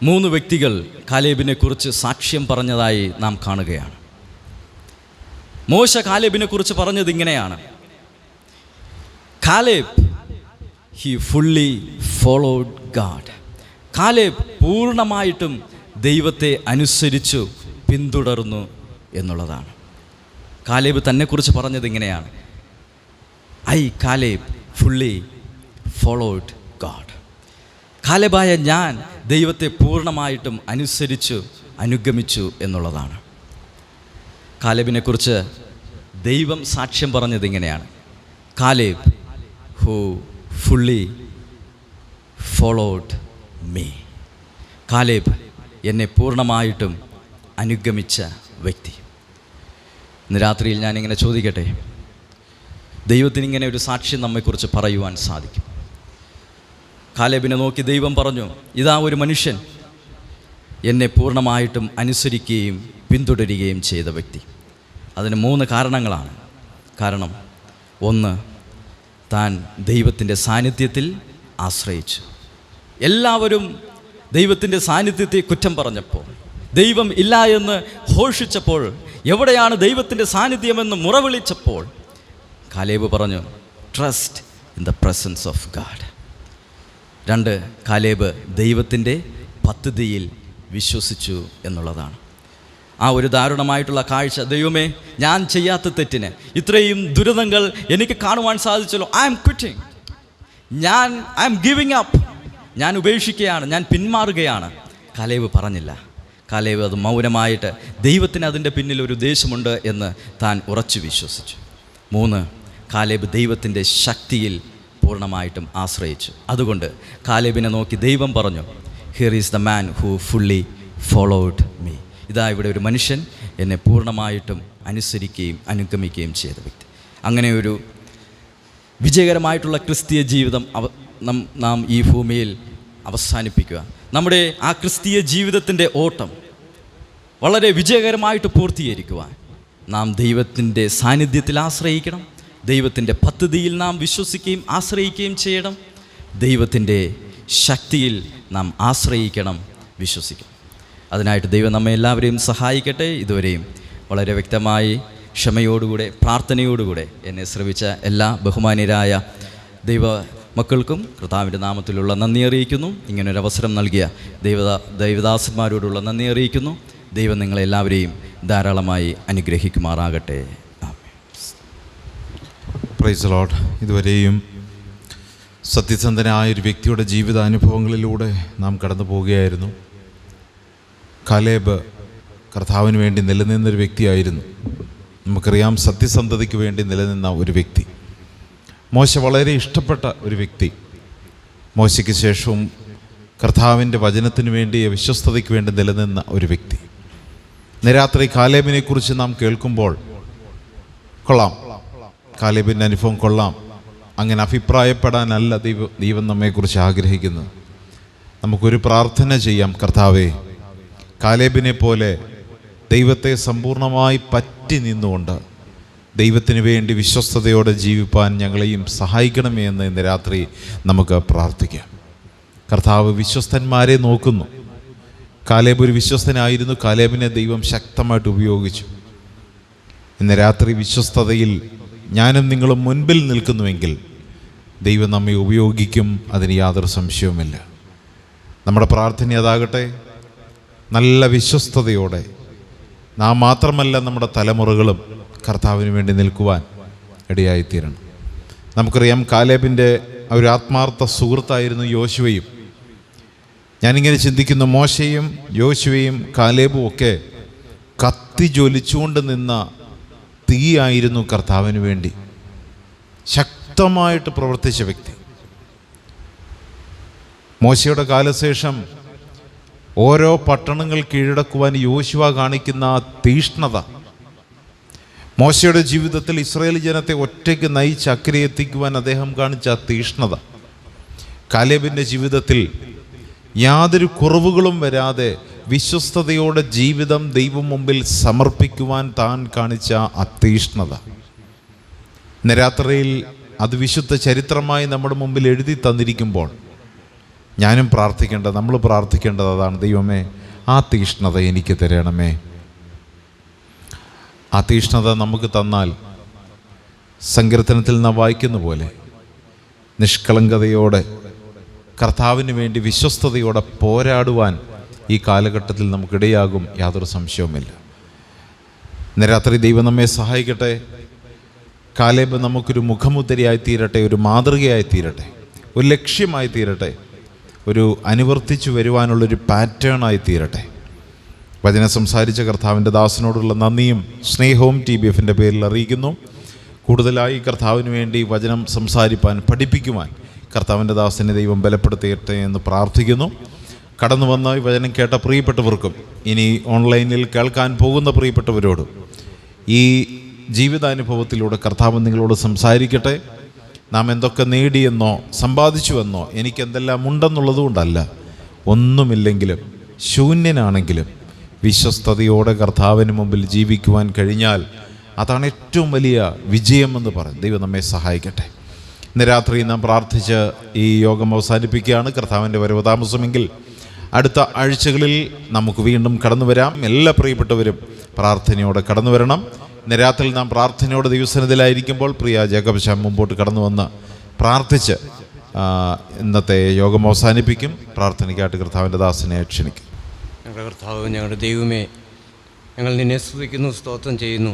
3 വ്യക്തികൾ കാലേബിനെ കുറിച്ച് സാക്ഷ്യം പറഞ്ഞതായി നാം കാണുകയാണ്. മോശ കാലേബിനെ കുറിച്ച് പറഞ്ഞത് ഇങ്ങനെയാണ്: Caleb he fully followed God. Caleb പൂർണ്ണമായിട്ടും ദൈവത്തെ അനുസരിച്ചു പിന്തുടർന്നു എന്നുള്ളതാണ്. കാലേബ് തന്നെക്കുറിച്ച് പറഞ്ഞത് ഇങ്ങനെയാണ്: I Caleb fully followed God. കാലേബായ ഞാൻ ദൈവത്തെ പൂർണ്ണമായിട്ടും അനുസരിച്ചു അനുഗമിച്ചു എന്നുള്ളതാണ്. കാലേബിനെക്കുറിച്ച് ദൈവം സാക്ഷ്യം പറഞ്ഞത് ഇങ്ങനെയാണ്: Caleb who fully followed me. Caleb എന്നെ പൂർണ്ണമായിട്ടും അനുഗമിച്ച വ്യക്തി. ഇന്ന് രാത്രിയിൽ ഞാനിങ്ങനെ ചോദിക്കട്ടെ, ദൈവത്തിന് ഇങ്ങനെ ഒരു സാക്ഷ്യം നമ്മെക്കുറിച്ച് പറയുവാൻ സാധിക്കും? കാലേബിനെ നോക്കി ദൈവം പറഞ്ഞു, ഇതാ ഒരു മനുഷ്യൻ എന്നെ പൂർണ്ണമായിട്ടും അനുസരിക്കുകയും പിന്തുടരുകയും ചെയ്ത വ്യക്തി. അതിന് 3 കാരണങ്ങളാണ്. കാരണം 1, താൻ ദൈവത്തിൻ്റെ സാന്നിധ്യത്തിൽ ആശ്രയിച്ചു. എല്ലാവരും ദൈവത്തിൻ്റെ സാന്നിധ്യത്തെ കുറ്റം പറഞ്ഞപ്പോൾ, ദൈവം ഇല്ല എന്ന് ഘോഷിച്ചപ്പോൾ, എവിടെയാണ് ദൈവത്തിൻ്റെ സാന്നിധ്യമെന്ന് മുറവിളിച്ചപ്പോൾ, കാലേബ് പറഞ്ഞു, trust in the presence of God. 2, Caleb ദൈവത്തിൻ്റെ പദ്ധതിയിൽ വിശ്വസിച്ചു എന്നുള്ളതാണ്. ആ ഒരു ദാരുണമായിട്ടുള്ള കാഴ്ച, ദൈവമേ, ഞാൻ ചെയ്യാത്ത തെറ്റിന് ഇത്രയും ദുരിതങ്ങൾ എനിക്ക് കാണുവാൻ സാധിച്ചല്ലോ, I am quitting, I am giving up, ഞാൻ ഉപേക്ഷിക്കുകയാണ്, ഞാൻ പിന്മാറുകയാണ്. കാലേബ് പറഞ്ഞില്ല. കാലേബ് അത് മൗനമായിട്ട് ദൈവത്തിന് അതിൻ്റെ പിന്നിൽ ഒരു ഉദ്ദേശമുണ്ട് എന്ന് താൻ ഉറച്ചു വിശ്വസിച്ചു. 3, കാലേബ് ദൈവത്തിൻ്റെ ശക്തിയിൽ പൂർണ്ണമായിട്ടും ആശ്രയിച്ചു. അതുകൊണ്ട് കാലേബിനെ നോക്കി ദൈവം പറഞ്ഞു, here is the man who fully followed me. ഇതാ ഇവിടെ ഒരു മനുഷ്യൻ എന്നെ പൂർണ്ണമായിട്ടും അനുസരിക്കുകയും അനുഗമിക്കുകയും ചെയ്ത വ്യക്തി. അങ്ങനെ ഒരു വിജയകരമായിട്ടുള്ള ക്രിസ്തീയ ജീവിതം നാം ഈ ഭൂമിയിൽ അവസാനിപ്പിക്കുക. നമ്മുടെ ആ ക്രിസ്തീയ ജീവിതത്തിൻ്റെ ഓട്ടം വളരെ വിജയകരമായിട്ട് പൂർത്തീകരിക്കുവാൻ നാം ദൈവത്തിൻ്റെ സാന്നിധ്യത്തിൽ ആശ്രയിക്കണം. ദൈവത്തിൻ്റെ പദ്ധതിയിൽ നാം വിശ്വസിക്കുകയും ആശ്രയിക്കുകയും ചെയ്യണം. ദൈവത്തിൻ്റെ ശക്തിയിൽ നാം ആശ്രയിക്കണം, വിശ്വസിക്കണം. അതിനായിട്ട് ദൈവം നമ്മെ എല്ലാവരെയും സഹായിക്കട്ടെ. ഇതുവരെയും വളരെ വ്യക്തമായി ക്ഷമയോടുകൂടെ പ്രാർത്ഥനയോടുകൂടെ എന്നെ ശ്രവിച്ച എല്ലാ ബഹുമാന്യരായ ദൈവ മക്കൾക്കും കർത്താവിൻ്റെ നാമത്തിലുള്ള നന്ദി അറിയിക്കുന്നു. ഇങ്ങനൊരവസരം നൽകിയ ദൈവദാസന്മാരോടുള്ള നന്ദി അറിയിക്കുന്നു. ദൈവം നിങ്ങളെല്ലാവരെയും ധാരാളമായി അനുഗ്രഹിക്കുമാറാകട്ടെ. Praise the Lord. ഇതുവരെയും സത്യസന്ധനായ ഒരു വ്യക്തിയുടെ ജീവിതാനുഭവങ്ങളിലൂടെ നാം കടന്നു പോവുകയായിരുന്നു. കാലേബ് കർത്താവിന് വേണ്ടി നിലനിന്നൊരു വ്യക്തിയായിരുന്നു. നമുക്കറിയാം, സത്യസന്ധതയ്ക്ക് വേണ്ടി നിലനിന്ന ഒരു വ്യക്തി. മോശ വളരെ ഇഷ്ടപ്പെട്ട ഒരു വ്യക്തി. മോശയ്ക്ക് ശേഷവും കർത്താവിൻ്റെ വചനത്തിന് വേണ്ടി, വിശ്വസ്തതയ്ക്ക് വേണ്ടി നിലനിന്ന ഒരു വ്യക്തി. ഇന്ന് രാത്രി കാലേബിനെക്കുറിച്ച് നാം കേൾക്കുമ്പോൾ കൊള്ളാം, കാലേബിൻ്റെ അനുഭവം കൊള്ളാം, അങ്ങനെ അഭിപ്രായപ്പെടാനല്ല ദൈവം നമ്മെക്കുറിച്ച് ആഗ്രഹിക്കുന്നത്. നമുക്കൊരു പ്രാർത്ഥന ചെയ്യാം. കർത്താവേ, കാലേബിനെ പോലെ ദൈവത്തെ സമ്പൂർണ്ണമായി പറ്റി നിന്നുകൊണ്ട് ദൈവത്തിന് വേണ്ടി വിശ്വസ്തയോടെ ജീവിപ്പാൻ ഞങ്ങളെയും സഹായിക്കണമേ എന്ന് ഇന്ന് രാത്രി നമുക്ക് പ്രാർത്ഥിക്കാം. കർത്താവ് വിശ്വസ്തന്മാരെ നോക്കുന്നു. കാലേബ് ഒരു വിശ്വസ്തനായിരുന്നു. കാലേബിനെ ദൈവം ശക്തമായിട്ട് ഉപയോഗിച്ചു. ഇന്ന് രാത്രി വിശ്വസ്തതയിൽ ഞാനും നിങ്ങളും മുൻപിൽ നിൽക്കുന്നുവെങ്കിൽ ദൈവം നമ്മെ ഉപയോഗിക്കും, അതിന് യാതൊരു സംശയവുമില്ല. നമ്മുടെ പ്രാർത്ഥന അതാകട്ടെ. നല്ല വിശ്വസ്തതയോടെ നാം മാത്രമല്ല, നമ്മുടെ തലമുറകളും കർത്താവിന് വേണ്ടി നിൽക്കുവാൻ ഇടയായിത്തീരണം. നമുക്കറിയാം, കാലേബിൻ്റെ ഒരു ആത്മാർത്ഥ സുഹൃത്തായിരുന്നു യോശുവയും. ഞാനിങ്ങനെ ചിന്തിക്കുന്നു, മോശയും യോശുവയും കാലേബും ഒക്കെ കത്തി ജ്വലിച്ചുകൊണ്ട് നിന്ന തീയായിരുന്നു കർത്താവിന് വേണ്ടി ശക്തമായിട്ട് പ്രവർത്തിച്ച വ്യക്തി. മോശയുടെ കാലശേഷം ഓരോ പട്ടണങ്ങൾ കീഴടക്കുവാൻ യോശുവ കാണിക്കുന്ന ആ തീഷ്ണത, മോശയുടെ ജീവിതത്തിൽ ഇസ്രായേൽ ജനത്തെ ഒറ്റയ്ക്ക് നയിച്ച് അക്കരെ എത്തിക്കുവാൻ അദ്ദേഹം കാണിച്ച ആ തീഷ്ണത, കാലേബിൻ്റെ ജീവിതത്തിൽ യാതൊരു കുറവുകളും വരാതെ വിശ്വസ്തയോടെ ജീവിതം ദൈവം മുമ്പിൽ സമർപ്പിക്കുവാൻ താൻ കാണിച്ച ആ തീഷ്ണത, ഇന്ന് രാത്രിയിൽ അത് വിശുദ്ധ ചരിത്രമായി നമ്മുടെ മുമ്പിൽ എഴുതി തന്നിരിക്കുമ്പോൾ ഞാനും പ്രാർത്ഥിക്കേണ്ടത്, നമ്മൾ പ്രാർത്ഥിക്കേണ്ടത് അതാണ്. ദൈവമേ, ആ തീഷ്ണത എനിക്ക് തരണമേ. ആ തീഷ്ണത നമുക്ക് തന്നാൽ സങ്കീർത്തനത്തിൽ നാം വായിക്കുന്ന പോലെ നിഷ്കളങ്കതയോടെ കർത്താവിന് വേണ്ടി വിശ്വസ്തയോടെ പോരാടുവാൻ ഈ കാലഘട്ടത്തിൽ നമുക്കിടയാകും, യാതൊരു സംശയവുമില്ല. ഇന്ന് രാത്രി ദൈവം നമ്മെ സഹായിക്കട്ടെ. കാലേബ് നമുക്കൊരു മുഖമുദ്രയായി തീരട്ടെ, ഒരു മാതൃകയായി തീരട്ടെ, ഒരു ലക്ഷ്യമായി തീരട്ടെ, ഒരു അനുവർത്തിച്ചു വരുവാനുള്ളൊരു പാറ്റേണായി തീരട്ടെ. വചനം സംസാരിച്ച കർത്താവിൻ്റെ ദാസനോടുള്ള നന്ദിയും സ്നേഹവും TBFൻ്റെ പേരിൽ അറിയിക്കുന്നു. കൂടുതലായി കർത്താവിന് വേണ്ടി വചനം സംസാരിപ്പാൻ, പഠിപ്പിക്കുവാൻ കർത്താവിൻ്റെ ദാസനെ ദൈവം ബലപ്പെടുത്തിയട്ടെ എന്ന് പ്രാർത്ഥിക്കുന്നു. കടന്നു വന്ന ഈ വചനം കേട്ട പ്രിയപ്പെട്ടവർക്കും ഇനി ഓൺലൈനിൽ കേൾക്കാൻ പോകുന്ന പ്രിയപ്പെട്ടവരോടും ഈ ജീവിതാനുഭവത്തിലൂടെ കർത്താവ് നിങ്ങളോട് സംസാരിക്കട്ടെ. നാം എന്തൊക്കെ നേടിയെന്നോ സമ്പാദിച്ചുവെന്നോ എനിക്കെന്തെല്ലാം ഉണ്ടെന്നുള്ളതുകൊണ്ടല്ല, ഒന്നുമില്ലെങ്കിലും ശൂന്യനാണെങ്കിലും വിശ്വസ്തയോടെ കർത്താവിന് മുമ്പിൽ ജീവിക്കുവാൻ കഴിഞ്ഞാൽ അതാണ് ഏറ്റവും വലിയ വിജയമെന്ന് പറയും. ദൈവം നമ്മെ സഹായിക്കട്ടെ. ഇന്ന് രാത്രി നാം പ്രാർത്ഥിച്ച് ഈ യോഗം അവസാനിപ്പിക്കുകയാണ്. കർത്താവിൻ്റെ വരവ് താമസമെങ്കിൽ അടുത്ത ആഴ്ചകളിൽ നമുക്ക് വീണ്ടും കടന്നു വരാം. എല്ലാ പ്രിയപ്പെട്ടവരും പ്രാർത്ഥനയോടെ കടന്നു വരണം. ഇന്ന് രാത്രി നാം പ്രാർത്ഥനയോടെ ദിവസത്തിലായിരിക്കുമ്പോൾ പ്രിയ ജേക്കബ് ശ്യാം മുമ്പോട്ട് കടന്നു വന്ന് പ്രാർത്ഥിച്ച് ഇന്നത്തെ യോഗം അവസാനിപ്പിക്കും. പ്രാർത്ഥനയ്ക്കായിട്ട് കർത്താവിൻ്റെ ദാസനെ ക്ഷണിക്കും. ഞങ്ങളുടെ കർത്താവ്, ഞങ്ങളുടെ ദൈവമേ, ഞങ്ങൾ നിന്നെ സ്തുതിക്കുന്നു, സ്തോത്രം ചെയ്യുന്നു.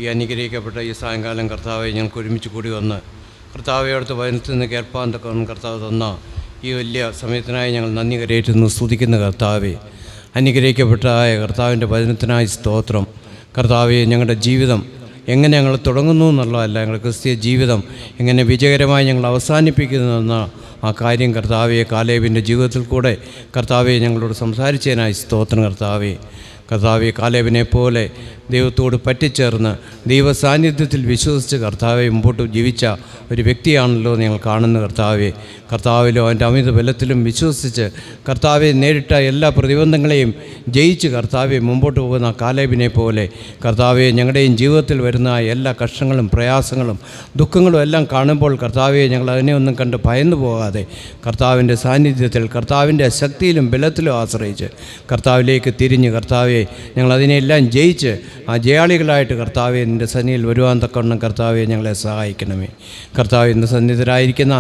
ഈ അനുഗ്രഹിക്കപ്പെട്ട ഈ സായങ്കാലം കർത്താവെ ഞങ്ങൾക്ക് ഒരുമിച്ച് കൂടി വന്ന് കർത്താവെ അവിടുത്തെ വചനത്തിൽ നിന്ന് കേൾപ്പാൻ തക്കവണ്ണം കർത്താവ് തന്ന ഈ വലിയ സമയത്തിനായി ഞങ്ങൾ നന്ദി കരയേറ്റുന്നു, സ്തുതിക്കുന്ന കർത്താവെ. അനുഗ്രഹിക്കപ്പെട്ട കർത്താവിൻ്റെ വചനത്തിനായി സ്തോത്രം. കർത്താവെ, ഞങ്ങളുടെ ജീവിതം എങ്ങനെ ഞങ്ങൾ തുടങ്ങുന്നു എന്നുള്ളതല്ല, ഞങ്ങളുടെ ക്രിസ്തീയ ജീവിതം എങ്ങനെ വിജയകരമായി ഞങ്ങൾ അവസാനിപ്പിക്കുന്നതെന്ന ആ കാര്യം കർത്താവെ കാലേബിൻ്റെ ജീവിതത്തിൽ കൂടെ കർത്താവെ ഞങ്ങളോട് സംസാരിച്ചതിനായി സ്തോത്രം. കർത്താവെ കാലേബിനെ പോലെ ദൈവത്തോട് പറ്റിച്ചേർന്ന് ദൈവ സാന്നിധ്യത്തിൽ വിശ്വസിച്ച് കർത്താവെ മുമ്പോട്ട് ജീവിച്ച ഒരു വ്യക്തിയാണല്ലോ ഞങ്ങൾ കാണുന്ന കർത്താവിലോ അവൻ്റെ അമിത ബലത്തിലും വിശ്വസിച്ച് കർത്താവെ നേരിട്ട എല്ലാ പ്രതിബന്ധങ്ങളെയും ജയിച്ച് കർത്താവെ മുമ്പോട്ട് പോകുന്ന കാലേബിനെ പോലെ കർത്താവെ ഞങ്ങളുടെയും ജീവിതത്തിൽ വരുന്ന എല്ലാ കഷ്ടങ്ങളും പ്രയാസങ്ങളും ദുഃഖങ്ങളും എല്ലാം കാണുമ്പോൾ കർത്താവെ ഞങ്ങൾ അതിനെ ഒന്നും കണ്ട് ഭയന്നു പോകാതെ കർത്താവിൻ്റെ സാന്നിധ്യത്തിൽ കർത്താവിൻ്റെ ശക്തിയിലും ബലത്തിലും ആശ്രയിച്ച് കർത്താവിലേക്ക് തിരിഞ്ഞ് കർത്താവെ ഞങ്ങളതിനെല്ലാം ജയിച്ച് ആ ജയാളികളായിട്ട് കർത്താവെ നിൻ്റെ സന്നിധിയിൽ വരുവാൻ തക്കവണ്ണം കർത്താവെ ഞങ്ങളെ സഹായിക്കണമേ. കർത്താവ് ഇന്ന് സന്നിധരായിരിക്കുന്ന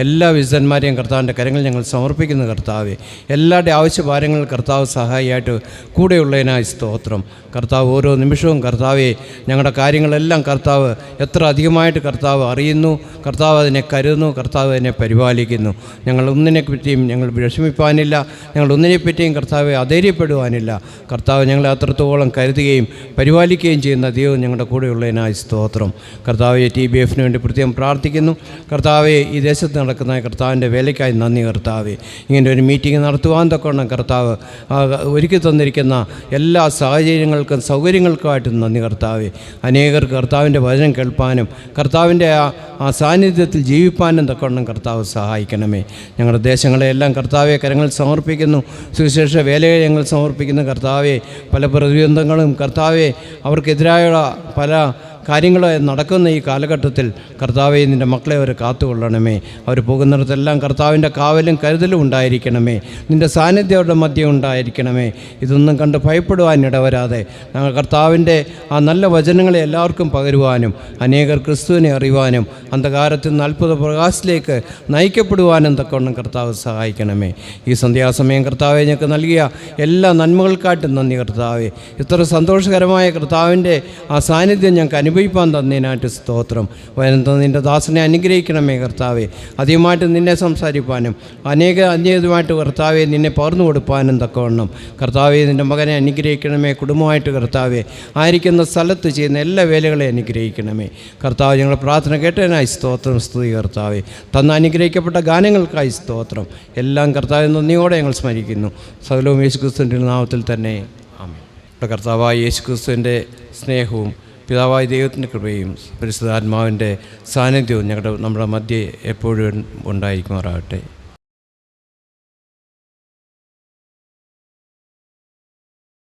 എല്ലാ വിശുദ്ധന്മാരെയും കർത്താവിൻ്റെ കരങ്ങൾ ഞങ്ങൾ സമർപ്പിക്കുന്ന കർത്താവെ എല്ലാവരുടെ ആവശ്യഭാരങ്ങളിൽ കർത്താവ് സഹായിയായിട്ട് കൂടെയുള്ളതിനായി സ്തോത്രം. കർത്താവ് ഓരോ നിമിഷവും കർത്താവെ ഞങ്ങളുടെ കാര്യങ്ങളെല്ലാം കർത്താവ് എത്ര അധികമായിട്ട് കർത്താവ് അറിയുന്നു, കർത്താവ് അതിനെ കരുതുന്നു, കർത്താവ് അതിനെ പരിപാലിക്കുന്നു. ഞങ്ങളൊന്നിനെപ്പറ്റിയും ഞങ്ങൾ വിഷമിപ്പാനില്ല, ഞങ്ങളൊന്നിനെപ്പറ്റിയും കർത്താവെ അധൈര്യപ്പെടുവാനില്ല. കർത്താവ് ഞങ്ങളെ അത്രത്തോളം കരുതുകയും പരിപാലിക്കുകയും ചെയ്യുന്ന ദൈവം ഞങ്ങളുടെ കൂടെയുള്ളതിനായി സ്തോത്രം. കർത്താവെ TBFന് വേണ്ടി പ്രത്യേകം പ്രാർത്ഥിക്കുന്നു. കർത്താവെ ഈ ദേശത്ത് നടക്കുന്ന കർത്താവിൻ്റെ വേലയ്ക്കായി നന്ദി കർത്താവെ. ഇങ്ങനെ ഒരു മീറ്റിംഗ് നടത്തുവാൻ തക്കവണ്ണം കർത്താവ് ഒരുക്കി തന്നിരിക്കുന്ന എല്ലാ സാഹചര്യങ്ങൾക്കും സൗകര്യങ്ങൾക്കുമായിട്ട് നന്ദി കർത്താവെ. അനേകർക്ക് കർത്താവിൻ്റെ വചനം കേൾപ്പാനും കർത്താവിൻ്റെ ആ സാന്നിധ്യത്തിൽ ജീവിപ്പാനും തക്കവണ്ണം കർത്താവ് സഹായിക്കണമേ. ഞങ്ങളുടെ ദേശങ്ങളെല്ലാം കർത്താവെ കരങ്ങൾ സമർപ്പിക്കുന്നു. സുവിശേഷ വേലയെ ഞങ്ങൾ സമർപ്പിക്കുന്നു കർത്താവെ. പല പ്രതിബന്ധങ്ങളും കർത്താവെ അവർക്കെതിരായ പല കാര്യങ്ങൾ നടക്കുന്ന ഈ കാലഘട്ടത്തിൽ കർത്താവെ നിൻ്റെ മക്കളെ അവർ കാത്തുകൊള്ളണമേ. അവർ പോകുന്നിടത്തെല്ലാം കർത്താവിൻ്റെ കാവലും കരുതലും ഉണ്ടായിരിക്കണമേ. നിൻ്റെ സാന്നിധ്യം അവരുടെ മധ്യം ഉണ്ടായിരിക്കണമേ. ഇതൊന്നും കണ്ട് ഭയപ്പെടുവാൻ ഇടവരാതെ ഞങ്ങൾ കർത്താവിൻ്റെ ആ നല്ല വചനങ്ങളെ എല്ലാവർക്കും പകരുവാനും അനേകർ ക്രിസ്തുവിനെ അറിയുവാനും അന്ധകാരത്തിൽ നിന്ന് അത്ഭുത പ്രകാശത്തിലേക്ക് നയിക്കപ്പെടുവാനും തക്കവണ്ണം കർത്താവ് സഹായിക്കണമേ. ഈ സന്ധ്യാസമയം കർത്താവെ ഞങ്ങൾക്ക് നൽകിയ എല്ലാ നന്മകൾക്കായിട്ടും നന്ദി കർത്താവെ. ഇത്ര സന്തോഷകരമായ കർത്താവിൻ്റെ ആ സാന്നിധ്യം ഞങ്ങൾക്ക് അനുഭവിപ്പാൻ തന്നതിനായിട്ട് സ്തോത്രം. വചനം നിൻ്റെ ദാസനെ അനുഗ്രഹിക്കണമേ കർത്താവെ. അധികമായിട്ട് നിന്നെ സംസാരിപ്പാനും അന്യതുമായിട്ട് കർത്താവെ നിന്നെ പകർന്നു കൊടുപ്പാനും തക്കവണ്ണം കർത്താവെ നിൻ്റെ മകനെ അനുഗ്രഹിക്കണമേ. കുടുംബമായിട്ട് കർത്താവെ ആയിരിക്കുന്ന സ്ഥലത്ത് ചെയ്യുന്ന എല്ലാ വേലകളെ അനുഗ്രഹിക്കണമേ കർത്താവ്. ഞങ്ങളുടെ പ്രാർത്ഥന കേട്ടതിനായി സ്തോത്രം, സ്തുതി കർത്താവെ. തന്ന അനുഗ്രഹിക്കപ്പെട്ട ഗാനങ്ങൾക്കായി സ്തോത്രം. എല്ലാം കർത്താവെ നന്ദിയോടെ ഞങ്ങൾ സ്മരിക്കുന്നു. സകലവും യേശുക്രിസ്തുവിൻ്റെ നാമത്തിൽ തന്നെ ആമേൻ. കർത്താവായ യേശുക്രിസ്തുവിൻ്റെ സ്നേഹവും പിതാവായ ദൈവത്തിൻ്റെ കൃപയും പരിശുദ്ധാത്മാവിൻ്റെ സാന്നിധ്യവും നമ്മുടെ മധ്യേ എപ്പോഴും ഉണ്ടായിരിക്കുമാറാകട്ടെ.